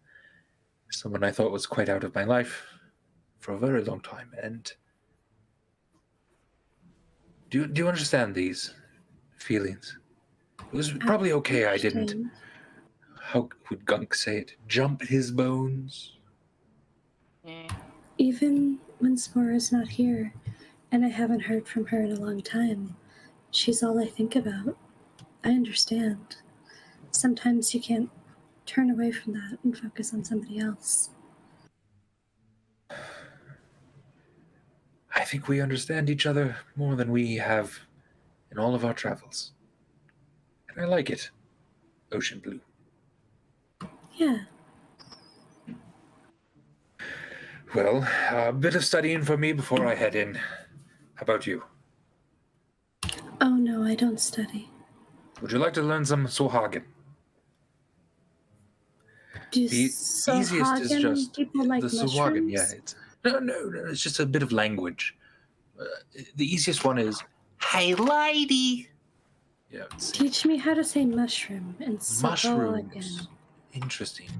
Someone I thought was quite out of my life for a very long time. And do you understand these feelings? It was probably okay I didn't, how would Gunk say it, jump his bones? Yeah. Even when Spora's not here, and I haven't heard from her in a long time, she's all I think about. I understand. Sometimes you can't turn away from that and focus on somebody else. I think we understand each other more than we have in all of our travels. And I like it. Ocean Blue. Yeah. Well, a bit of studying for me before I head in. How about you? Oh no, I don't study. Would you like to learn some Sohagen? Do The easiest is just people like the mushrooms? Sohagen, yeah. No, it's just a bit of language. The easiest one is, "Hey, lady." Yeah. Teach me how to say mushroom and Mushrooms. Interesting.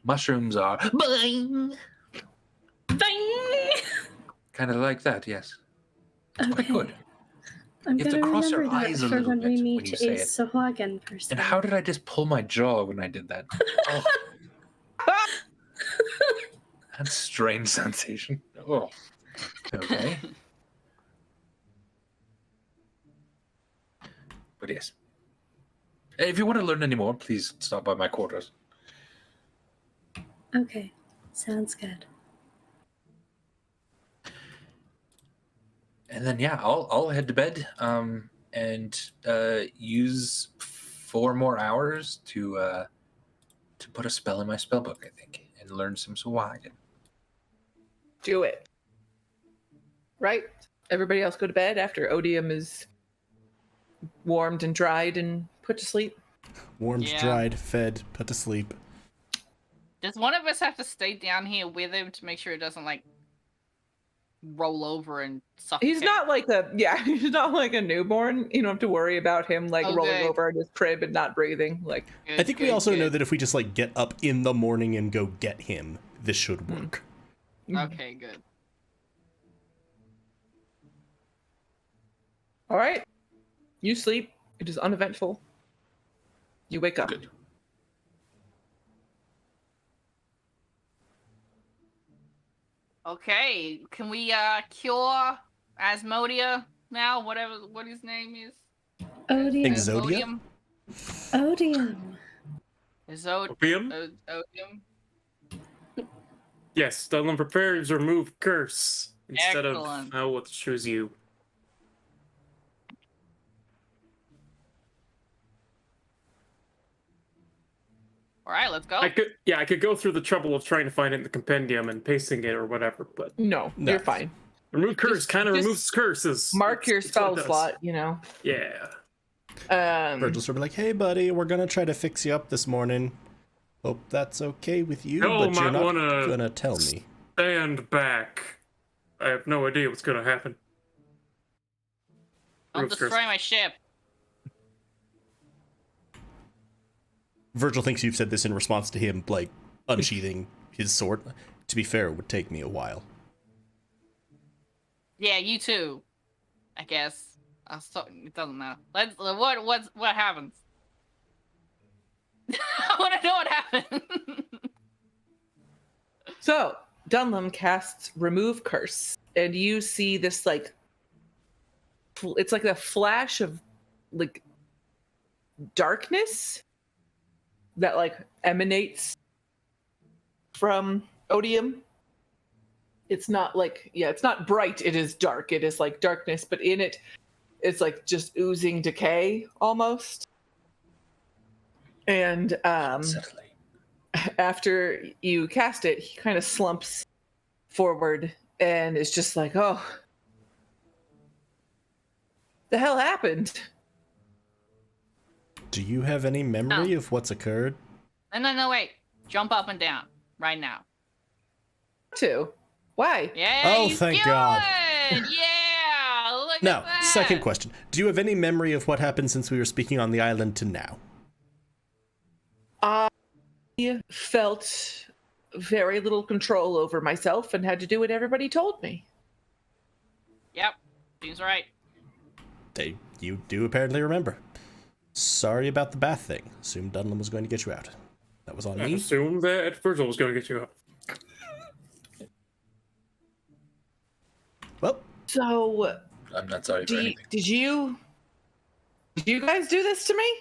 Mushrooms are boing. Bang! Kind of like that, yes. Okay. Quite good. I'm You have to gonna cross your remember that eyes a for little when bit we when meet you say a it. Sahuagin person. And how did I just pull my jaw when I did that? Oh. That's a strange sensation. Oh. Okay. But yes. If you want to learn any more, please stop by my quarters. Okay, sounds good. And then yeah, I'll head to bed. And use 4 more hours to put a spell in my spell book, I think, and learn some Sahuagin. Do it. Right? Everybody else go to bed after Odium is warmed and dried and put to sleep. Warmed, Yeah. dried, fed, put to sleep. Does one of us have to stay down here with him to make sure it doesn't like roll over and suffocate? He's not like he's not like a newborn. You don't have to worry about him like rolling Okay. over in his crib and not breathing. Like Good, I think we good, also know good. that if we just like get up in the morning and go get him, this should work. Okay, good. All right. You sleep. It is uneventful. You wake up. Good. Okay, can we cure Asmodia now? What his name is? Odium. Exodia? Odium. Opium? Odium. Yes, Dunlum prepares remove curse instead Excellent. of we'll choose you. All right, let's go. I could go through the trouble of trying to find it in the compendium and pasting it or whatever, but No, No. you're fine. remove curse Just- kind of just removes curses. Mark your It's what spell it does. slot, you know. Yeah. Virgil's sort of like, hey buddy, we're gonna try to fix you up this morning. Hope that's okay with you, No, but you're might not wanna gonna tell me. Stand back. I have no idea what's going to happen. Don't Removes curse. destroy my ship. Virgil thinks you've said this in response to him, like, unsheathing his sword. To be fair, it would take me a while. Yeah, you too. I guess. It doesn't matter. What happens? I want to know what happened. So, Dunlum casts Remove Curse, and you see this, like, it's like a flash of, like, darkness that, like, emanates from Odium. It's not, like, it's not bright, it is dark. It is, like, darkness, but in it, it's, like, just oozing decay, almost. And, Unsettling. after you cast it, he kind of slumps forward and is just like, oh, the hell happened? Do you have any memory of what's occurred? No, wait. Jump up and down. right now. Two. Why? Yeah. Oh, he's thank good. God. Yeah. Look Now, at that. second question. Do you have any memory of what happened since we were speaking on the island to now? I felt very little control over myself and had to do what everybody told me. Yep. Seems right. You do apparently remember. Sorry about the bath thing. Assumed Dunham was going to get you out. That was on I me. assumed that Virgil was going to get you out. Well, I'm not sorry for anything. Did you guys do this to me?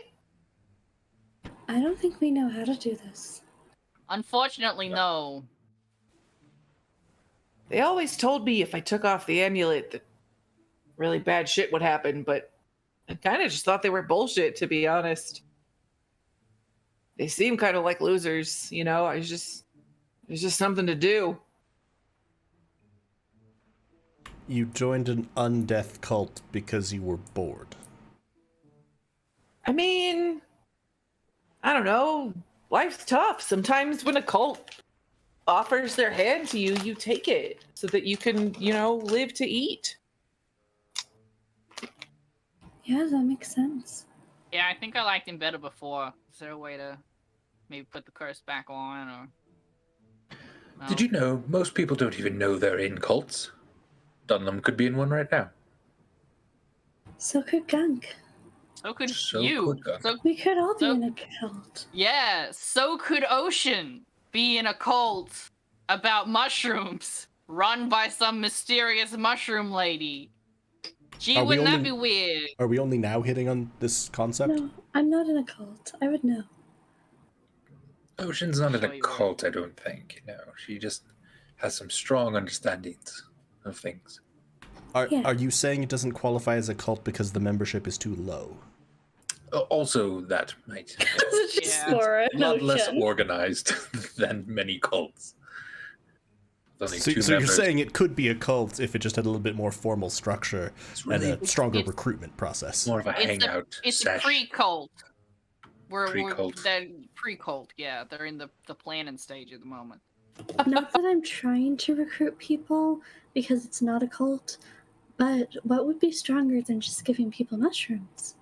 I don't think we know how to do this. Unfortunately, no. They always told me if I took off the amulet that really bad shit would happen, but I kind of just thought they were bullshit, to be honest. They seem kind of like losers, you know? It's just something to do. you joined an undeath cult because you were bored. I mean, I don't know. Life's tough. Sometimes when a cult offers their hand to you, you take it so that you can, live to eat. Yeah, that makes sense. Yeah, I think I liked him better before. Is there a way to maybe put the curse back on, or... No? Did you know most people don't even know they're in cults? Dunham could be in one right now. So could Gunk. So could So you. could Gunk. So, We could all be So- in a cult. yeah, so could Ocean be in a cult about mushrooms run by some mysterious mushroom lady. Gee, Are we wouldn't that only- be weird? Are we only now hitting on this concept? No, I'm not in a cult. I would know. Ocean's not in Sure a you cult, I don't think. No, she just has some strong understandings of things. Yeah. Are you saying it doesn't qualify as a cult because the membership is too low? Also, that might It's just Yeah. for a an lot less ocean. organized than many cults. With only So, two so you're members. saying it could be a cult if it just had a little bit more formal structure It's and really a stronger it's- recruitment process? more of a It's hangout It's a sesh. pre-cult. Pre-cult. They're pre-cult, yeah. They're in the planning stage at the moment. Not that I'm trying to recruit people, because it's not a cult, but what would be stronger than just giving people mushrooms?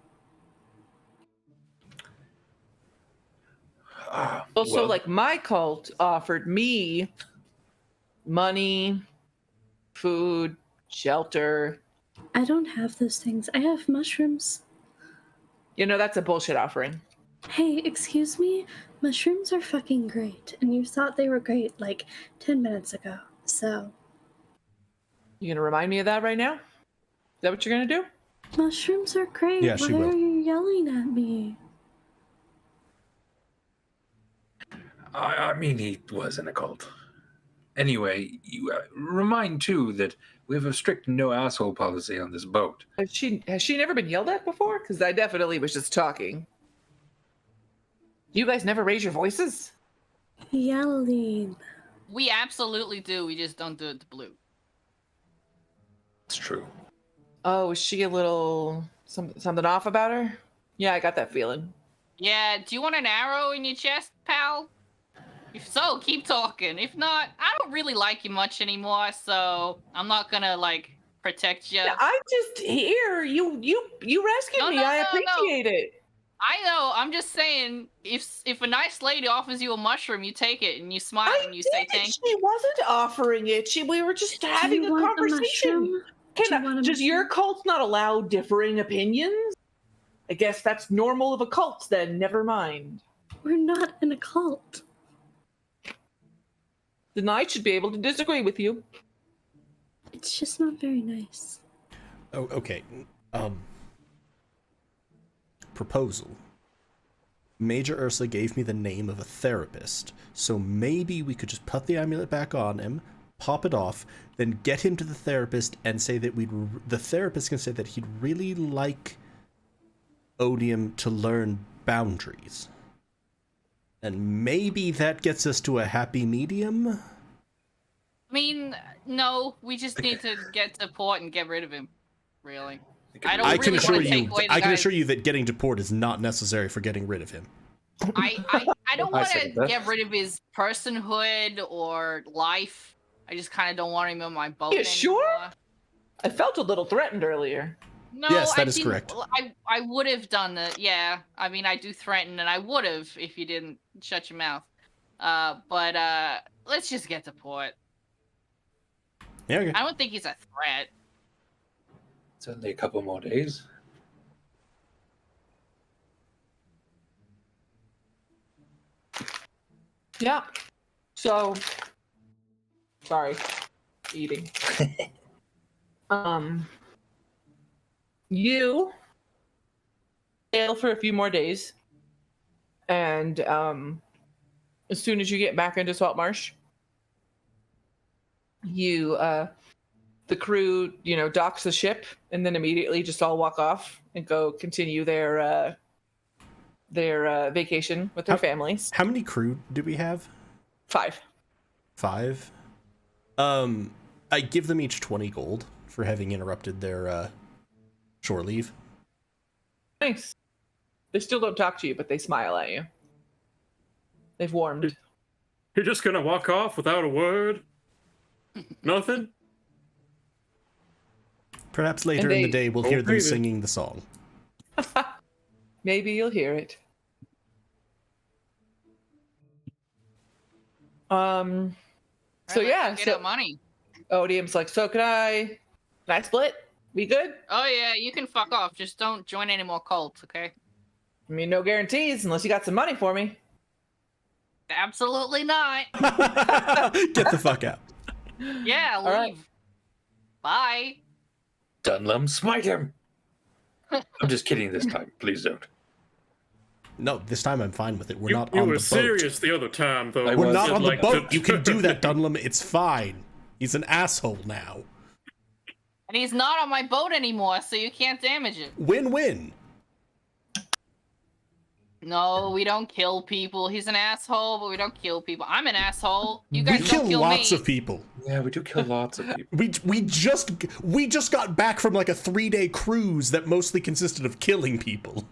Also, Well, like my cult offered me money, food, shelter. I don't have those things. I have mushrooms. That's a bullshit offering. Hey, excuse me? Mushrooms are fucking great, and you thought they were great like 10 minutes ago. So, You gonna remind me of that right now? Is that what you're gonna do? mushrooms are great. Yeah, she Why will. are you yelling at me? I mean, he was in a cult. Anyway, you remind too that we have a strict no asshole policy on this boat. Has she never been yelled at before? Because I definitely was just talking. You guys never raise your voices? Yelling. We absolutely do. We just don't do it to Blue. It's true. Oh, is she a little something off about her? Yeah, I got that feeling. Yeah, do you want an arrow in your chest, pal? If so, keep talking. If not, I don't really like you much anymore, so I'm not gonna, protect you. I'm just here. You rescued No, me. no, I no, no. appreciate it. I know, I'm just saying, if a nice lady offers you a mushroom, you take it and you smile and you say thank She wasn't offering it. We were just having Do a you want a conversation. mushroom? Do you want a Does your mushroom? cult not allow differing opinions? I guess that's normal of a cult then. Never mind. We're not in a cult. Then I should be able to disagree with you. It's just not very nice. Oh, okay. Proposal. Major Ursa gave me the name of a therapist, so maybe we could just put the amulet back on him, pop it off, then get him to the therapist and say that the therapist can say that he'd really like Odium to learn boundaries. And maybe that gets us to a happy medium? I mean, no, we just need to get to port and get rid of him. Really. I don't I can really assure wanna take you away the I can guy's- assure you that getting to port is not necessary for getting rid of him. I don't I want second to that. get rid of his personhood or life. I just kind of don't want him on my boat You sure? anymore. I felt a little threatened earlier. No, Yes, that I is didn't- correct. I would have done it. Yeah, I mean, I do threaten, and I would have if you didn't shut your mouth. But let's just get to port. Yeah, okay. I don't think he's a threat. It's only a couple more days. Yeah. So, sorry, eating. You sail for a few more days, and as soon as you get back into Saltmarsh, you the crew, docks the ship, and then immediately just all walk off and go continue their vacation with their families. How many crew do we have? 5. 5. I give them each 20 gold for having interrupted their shore leave. Nice. They still don't talk to you, but they smile at you. They've warmed. You're just gonna walk off without a word? Nothing? Perhaps later And in the they- day we'll hear them maybe. singing the song. Maybe you'll hear it. So Alright, yeah, let's get so our money. Odium's like, so can I split? We good? Oh yeah, you can fuck off. Just don't join any more cults, okay? I mean, no guarantees unless you got some money for me. Absolutely not. Get the fuck out. Yeah, leave. All right. Bye. Dunlum, smite him! I'm just kidding this time. Please don't. No, this time I'm fine with it. We're not You on were the boat. serious the other time, though. I We're was. not You'd on the like boat. to- You can do that, Dunlum. It's fine. He's an asshole now. And he's not on my boat anymore, so you can't damage it. Win-win. No, we don't kill people. He's an asshole, but we don't kill people. I'm an asshole. You We guys kill don't kill lots me. of people. Yeah, we do kill lots of people. We just got back from like a 3-day cruise that mostly consisted of killing people.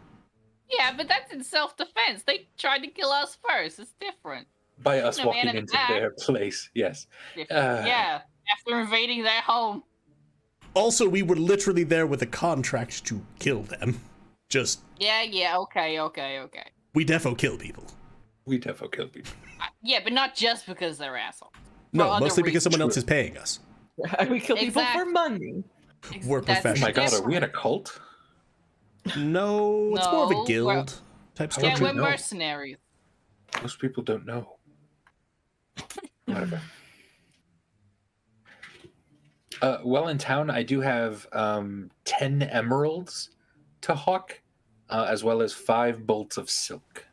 Yeah, but that's in self-defense. They tried to kill us first. It's different. By us No, man walking in the into back. their place, yes. Yeah, after invading their home. Also, we were literally there with a contract to kill them. Just, Yeah, okay. we defo kill people. We defo kill people. Yeah, but not just because they're assholes. No, other mostly because reasons. someone else is paying us. We kill people for Exactly. money. We're That's Oh my professionals. god, are we in a cult? No, it's more of No, a guild type How Yeah, would structure. you we're know? mercenaries. Most people don't know. Whatever. Well, in town, I do have 10 emeralds to hawk, as well as 5 bolts of silk.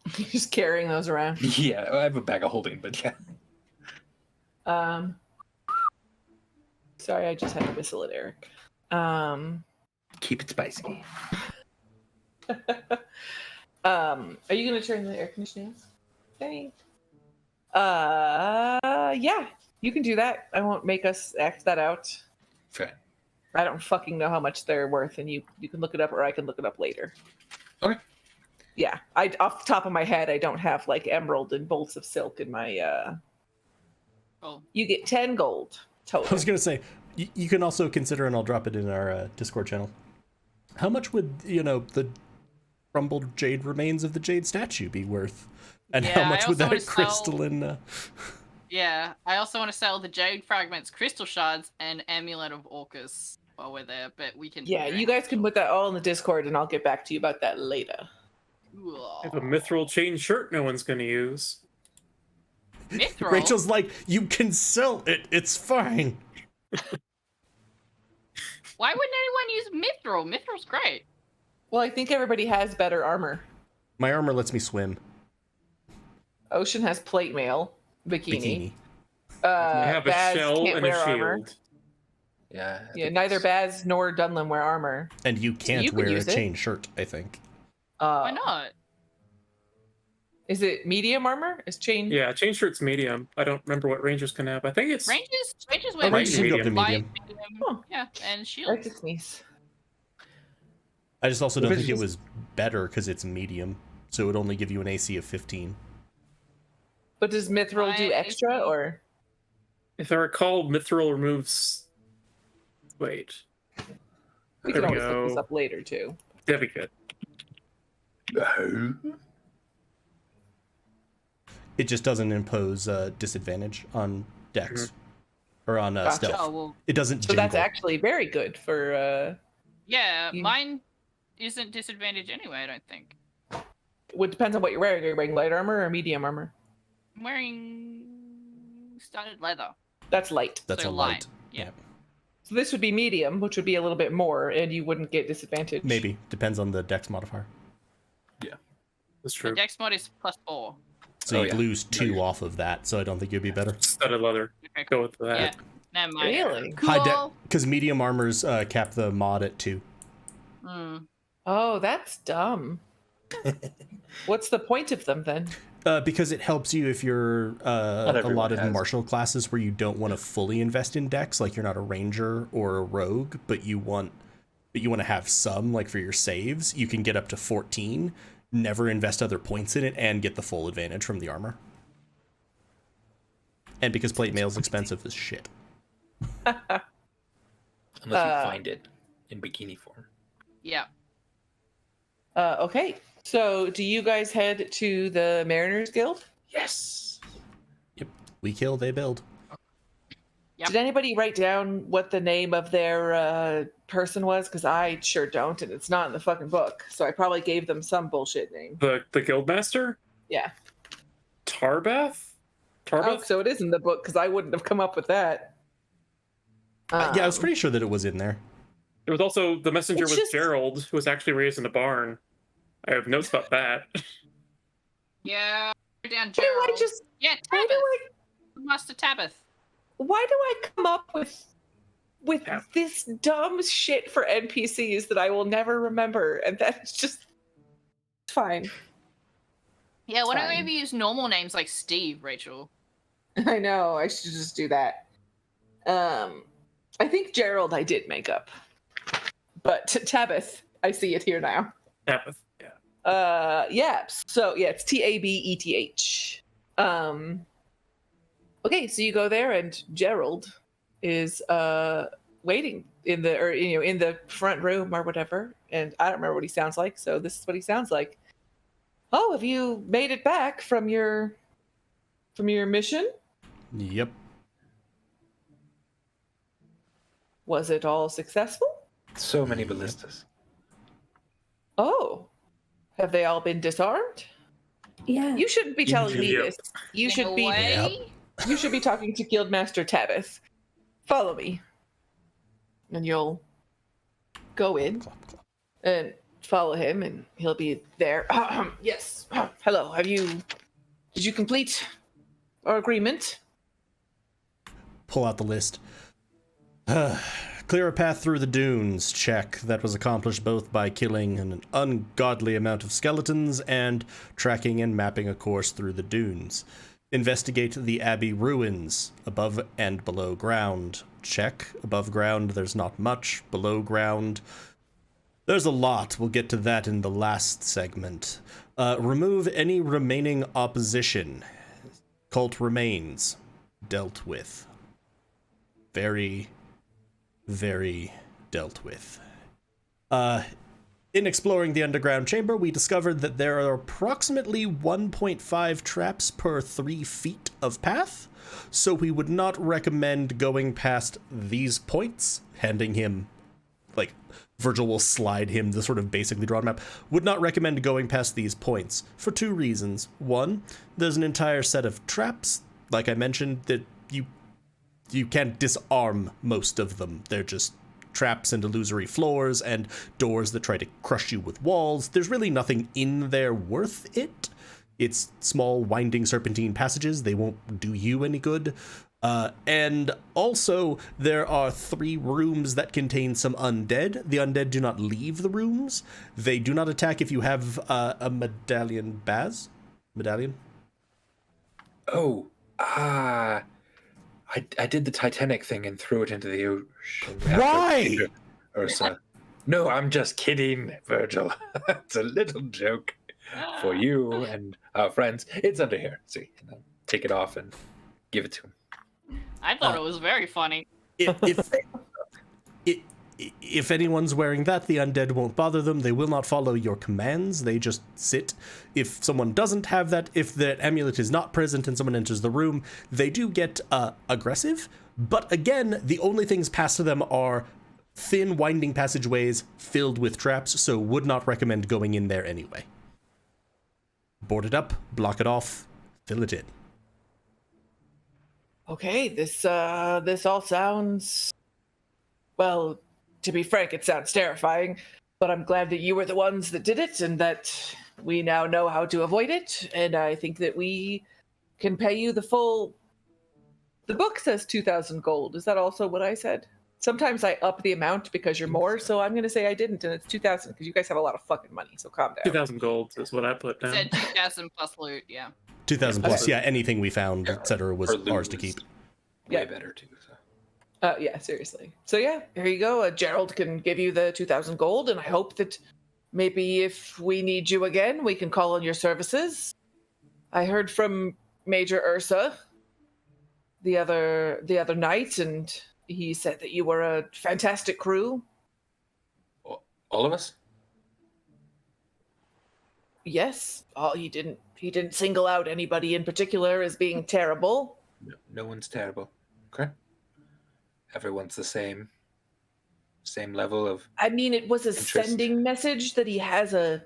Just carrying those around. Yeah, I have a bag of holding, but yeah. Sorry, I just had to whistle at Eric. Keep it spicy. Are you gonna turn the air conditioning off? Thanks. Yeah, you can do that. I won't make us act that out. Fair. I don't fucking know how much they're worth, and you can look it up, or I can look it up later. Okay. Yeah, I off the top of my head, I don't have like emerald and bolts of silk in my. Oh. You get 10 gold I total. was gonna say, you can also consider, and I'll drop it in our Discord channel. How much would the crumbled jade remains of the jade statue be worth? And Yeah, how I much would also that wanna sell- crystalline? Yeah, I also want to sell the jade fragments, crystal shards, and amulet of Orcus while we're there, but we can. Yeah, figure you it guys can put that all in the Discord, and I'll get back to you about that later. out. I have a mithril chain shirt no one's gonna use. Mithril? Rachel's like, you can sell it. It's fine. Why wouldn't anyone use mithril? Mithril's great. Well, I think everybody has better armor. My armor lets me swim. Ocean has plate mail, bikini. Bikini. I have a Baz shell can't and a wear shield. armor. Yeah. I Yeah, think neither it's- Baz nor Dunlum wear armor. And you can't you could wear a use it. chain shirt, I think. Why not? Is it medium armor? Is chain? Yeah, chain shirt's medium. I don't remember what rangers can have. I think it's Rangers Oh, wear Rangers can go up to light, medium. Oh. Yeah, and I shield. just sneeze. I just also don't But think it it's was better because it's medium. so it would only give you an AC of 15. But does Mithril do My extra, AC? or? If I recall, Mithril removes. Wait. We There can we always look this go. up later, too. That'd be good. It just doesn't impose disadvantage on Dex or on Gotcha. stealth. Oh, well, It doesn't. So that's jingle. actually very good for, yeah, You- mine isn't disadvantage anyway, I don't think. what depends on what you're wearing. Are you wearing light armor or medium armor? I'm wearing studded leather. That's light. That's so a light. light, yeah. So this would be medium, which would be a little bit more, and you wouldn't get disadvantage. Maybe depends on the Dex modifier. That's My true. dex mod is +4. So Oh, you'd yeah. lose 2 off of that. So I don't think you'd be better. Studded leather. Okay, Go with that. Yeah, never mind. Really? Cool. Because medium armors cap the mod at 2. Mm. Oh, that's dumb. What's the point of them then? Because it helps you if you're a everyone lot of has. martial classes where you don't want to fully invest in Dex, like you're not a ranger or a rogue, but you want to have some, like for your saves. You can get up to 14, never invest other points in it, and get the full advantage from the armor. And because plate mail is expensive as shit. Unless you find it in bikini form. Yeah. Okay. So do you guys head to the Mariners Guild? Yes. Yep. We kill, they build. Yep. Did anybody write down what the name of their person was? Because I sure don't, and it's not in the fucking book. So I probably gave them some bullshit name. The Guildmaster? Yeah. Tarbath? Oh, Tarbath? so it is in the book, because I wouldn't have come up with that. Yeah, I was pretty sure that it was in there. There was also the messenger It's was just- Gerald, who was actually raised in a barn. I have notes about that. Yeah. Down Why do I Gerald. just? Yeah, Why do Tabith. I? Master Tabith. Why do I come up with Yeah. this dumb shit for NPCs that I will never remember? And that's just fine. Yeah, why don't we Fine. maybe use normal names like Steve, Rachel? I know. I should just do that. I think Gerald I did make up, but Tabith, I see it here now. Tabith, yeah. Yeah. So yeah, it's Tabeth. Okay, so you go there, and Gerald is waiting in the front room or whatever, and I don't remember what he sounds like. So this is what he sounds like. Oh, have you made it back from your mission? Yep. Was it all successful? So many ballistas. Oh, have they all been disarmed? Yeah. You shouldn't be telling me Yep. this. You In should a be. way? You should be talking to Guildmaster Tabith. Follow me, and you'll go in Clop, clop. and follow him, and he'll be there. Yes. Hello. Did you complete our agreement? Pull out the list. Clear a path through the dunes. Check. That was accomplished both by killing an ungodly amount of skeletons and tracking and mapping a course through the dunes. Investigate the Abbey ruins, above and below ground. Check. Above ground, there's not much. Below ground, there's a lot. We'll get to that in the last segment. Remove any remaining opposition. Cult remains. Dealt with. Very dealt with. In exploring the underground chamber, we discovered that there are approximately 1.5 traps per 3 feet of path, so we would not recommend going past these points, handing him, like, Virgil will slide him the sort of basically drawn map, would not recommend going past these points, for 2 reasons. One, there's an entire set of traps, like I mentioned, that you can't disarm most of them. They're just traps and illusory floors and doors that try to crush you with walls. There's really nothing in there worth it. It's small winding serpentine passages. They won't do you any good. And also, there are 3 rooms that contain some undead. The undead do not leave the rooms. They do not attack if you have a medallion baz. Medallion? Oh, I did the Titanic thing and threw it into the ocean. after Why? Major Ursa. No, I'm just kidding, Virgil. It's a little joke. for you and our friends. It's under here. See, and I'll take it off and give it to him. I thought it was very funny. If anyone's wearing that, the undead won't bother them. They will not follow your commands. They just sit. If someone doesn't have that, if the amulet is not present and someone enters the room, they do get aggressive. But again, the only things past to them are thin, winding passageways filled with traps, so would not recommend going in there anyway. Board it up, block it off, fill it in. Okay, this all sounds, well, to be frank, it sounds terrifying, but I'm glad that you were the ones that did it and that we now know how to avoid it, and I think that we can pay you the full... The book says 2,000 gold. Is that also what I said? Sometimes I up the amount because you're more, so I'm going to say I didn't, and it's 2,000 because you guys have a lot of fucking money, so calm down. 2,000 gold is what I put down. Said 2,000 plus loot, yeah. 2,000 plus, Okay. yeah, anything we found, etc., was ours to keep. Way better too. So. Yeah, seriously. So yeah, here you go. Gerald can give you the 2,000 gold, and I hope that maybe if we need you again, we can call on your services. I heard from Major Ursa the other night, and he said that you were a fantastic crew. All of us? Yes. He didn't single out anybody in particular as being terrible. No one's terrible. Okay. Everyone's the same level of. I mean, it was a interest. sending message that he has an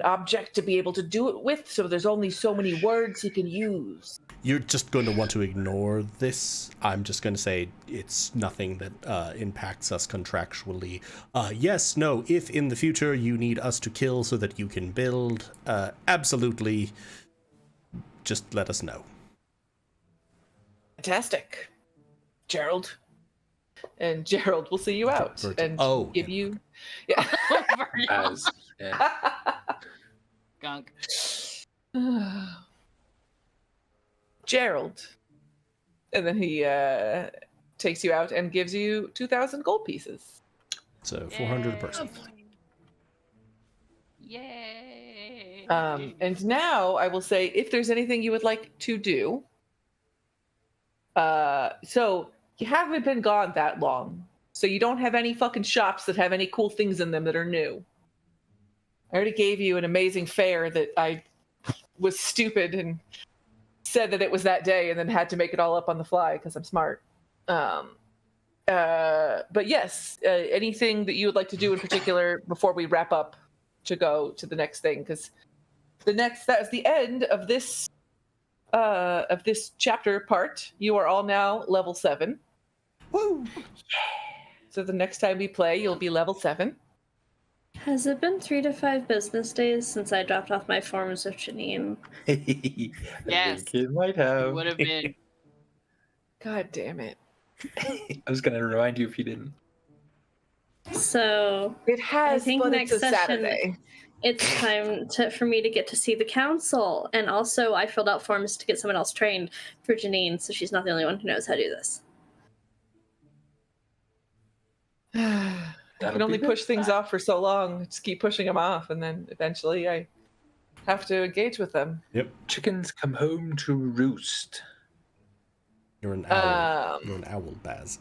object to be able to do it with. So there's only so many words he can use. You're just going to want to ignore this. I'm just going to say it's nothing that impacts us contractually. Yes, no, if in the future you need us to kill so that you can build, absolutely, just let us know. Fantastic. Gerald. And Gerald will see you out and give you... Yeah. As, yeah. Gunk. Gerald. And then he takes you out and gives you 2,000 gold pieces. So 400 a person. Yay! And now I will say, if there's anything you would like to do. So you haven't been gone that long. So you don't have any fucking shops that have any cool things in them that are new. I already gave you an amazing fare that I was stupid and said that it was that day and then had to make it all up on the fly because I'm smart. But yes, anything that you would like to do in particular before we wrap up to go to the next thing, because that is the end of this chapter part. You are all now level 7. Woo! So the next time we play, you'll be level 7. Has it been 3 to 5 business days since I dropped off my forms with Janine? I Yes. think it might have. Would have been. God damn it. I was going to remind you if you didn't. So It has, I think but next it's a session- Saturday. it's time for me to get to see the council. And also I filled out forms to get someone else trained for Janine, so she's not the only one who knows how to do this. I can only push things off for so long. Just keep pushing them off, and then eventually I have to engage with them. Yep. Chickens come home to roost. You're an owl. You're an owl, Baz.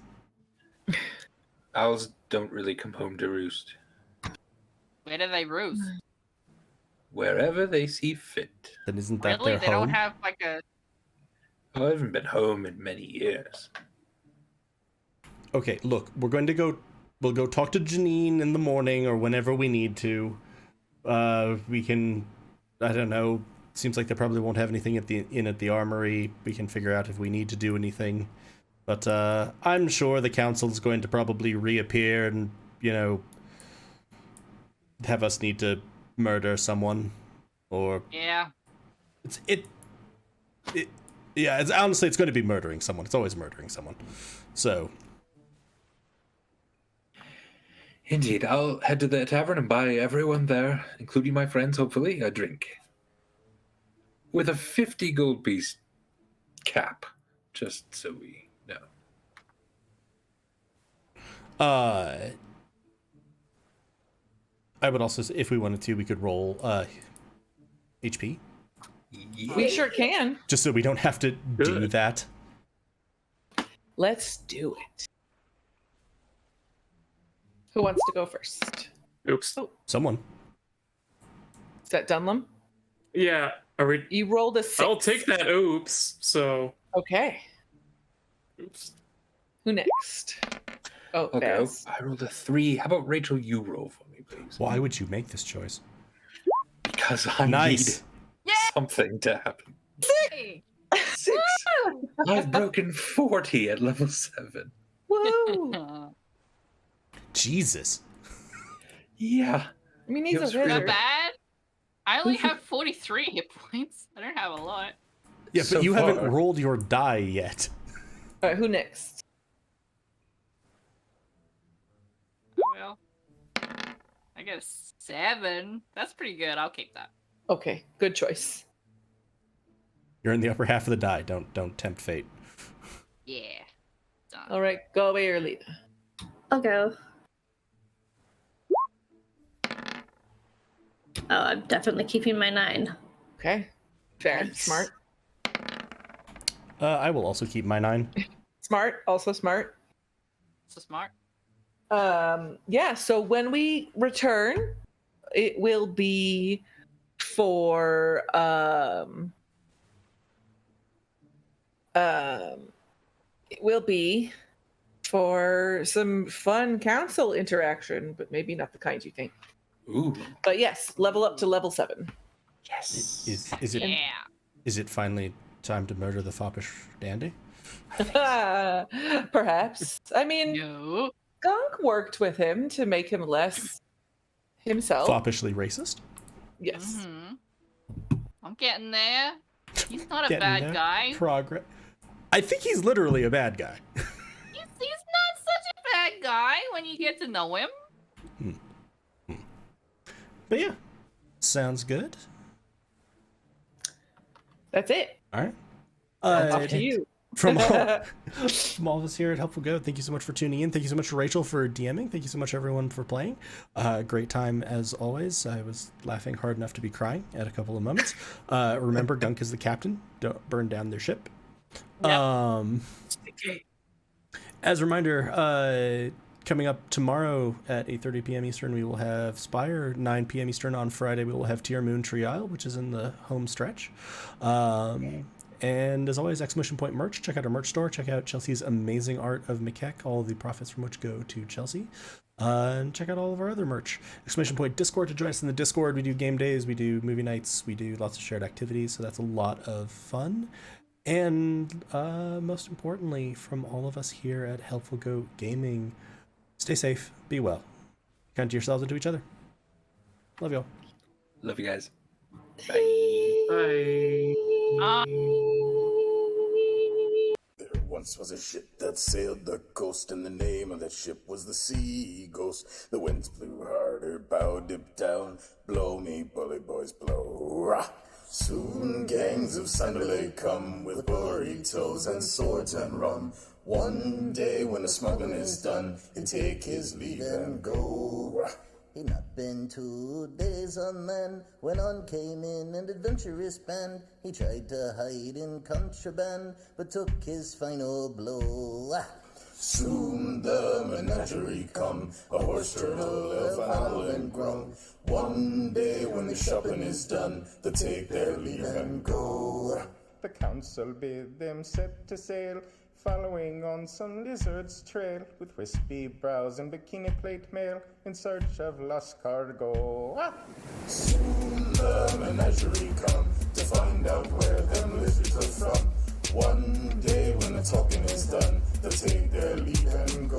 Owls don't really come home to roost. Where do they roost? Wherever they see fit. Then isn't that Really? their They home? don't have like a. I haven't been home in many years. Okay, look, we'll go talk to Janine in the morning or whenever we need to. We can, I don't know, seems like they probably won't have anything at the armory. We can figure out if we need to do anything. But I'm sure the council's going to probably reappear and, have us need to murder someone. Or Yeah. honestly, it's going to be murdering someone. It's always murdering someone. So Indeed, I'll head to the tavern and buy everyone there, including my friends, hopefully, a drink. With a 50 gold piece cap, just so we know. I would also, if we wanted to, we could roll HP, We sure can. just so we don't have to do Good. that. Let's do it. Who wants to go first? Oops. Someone. Is that Dunlum? Yeah. Are we? You rolled a 6. I'll take that. Oops. So. Okay. Oops. Who next? Oh, Okay. Baz. I rolled a 3. How about Rachel? You roll for me, please. Why would you make this choice? Because I Nice. need something to happen. Hey. 6. I've broken 40 at level 7. Woo! Jesus. Yeah. I mean, he's a Feels Not wizard. bad. I only have 43 hit points. I don't have a lot. Yeah, but So you haven't far. rolled your die yet. All right, who next? Well, I got a 7. That's pretty good. I'll keep that. Okay, good choice. You're in the upper half of the die. Don't tempt fate. Yeah. Done. All right, go away, Erlita. I'll go. Oh, I'm definitely keeping my 9. Okay. Fair. Nice. Smart. I will also keep my 9. Smart. Also smart. So smart. Yeah, so when we return, it will be for it will be for some fun council interaction, but maybe not the kind you think. Ooh. But yes, level up to level 7. Yes. Is it Yeah. is it finally time to murder the foppish dandy? Perhaps. I mean, No. Gunk worked with him to make him less himself. Foppishly racist? Yes. I'm getting there. He's not a Getting bad there. guy. Progress. I think he's literally a bad guy. He's not such a bad guy when you get to know him. But yeah, sounds good. That's it. All right. Off to you. From all of us here at Helpful Go, thank you so much for tuning in. Thank you so much, Rachel, for DMing. Thank you so much, everyone, for playing. Great time as always. I was laughing hard enough to be crying at a couple of moments. Remember, Gunk is the captain. Don't burn down their ship. Yep. As a reminder, coming up tomorrow at 8:30 p.m. Eastern, we will have Spire. 9 p.m. Eastern on Friday, we will have Tier Moon Tree Isle, which is in the home stretch. And as always, exclamation point merch. Check out our merch store. Check out Chelsea's amazing art of Mikek, all of the profits from which go to Chelsea. And check out all of our other merch. Exclamation point Discord to join us in the Discord. We do game days, we do movie nights, we do lots of shared activities, so that's a lot of fun. And most importantly, from all of us here at Helpful Goat Gaming, stay safe, be well, kind to yourselves and to each other. Love y'all. Love you guys. Bye. There once was a ship that sailed the coast, and the name of that ship was the Sea Ghost. The winds blew harder, bow dip down, blow me bully boys blow. Rah! Soon gangs of Sanderley come with burritos and swords and rum. One day when the smuggling is done, he'll take his leave and go. Rah! He'd not been 2 days on land when on came in an adventurous band. He tried to hide in contraband, but took his final blow. Soon the menagerie come, a horse turtle, elf, owl, and grum. One day when the shopping is done, they take their leave and go. The council bid them set to sail, following on some lizard's trail, with wispy brows and bikini plate mail, in search of lost cargo. Soon the menagerie come, to find out where them lizards are from. One day when the talking is done, they take their leave and go.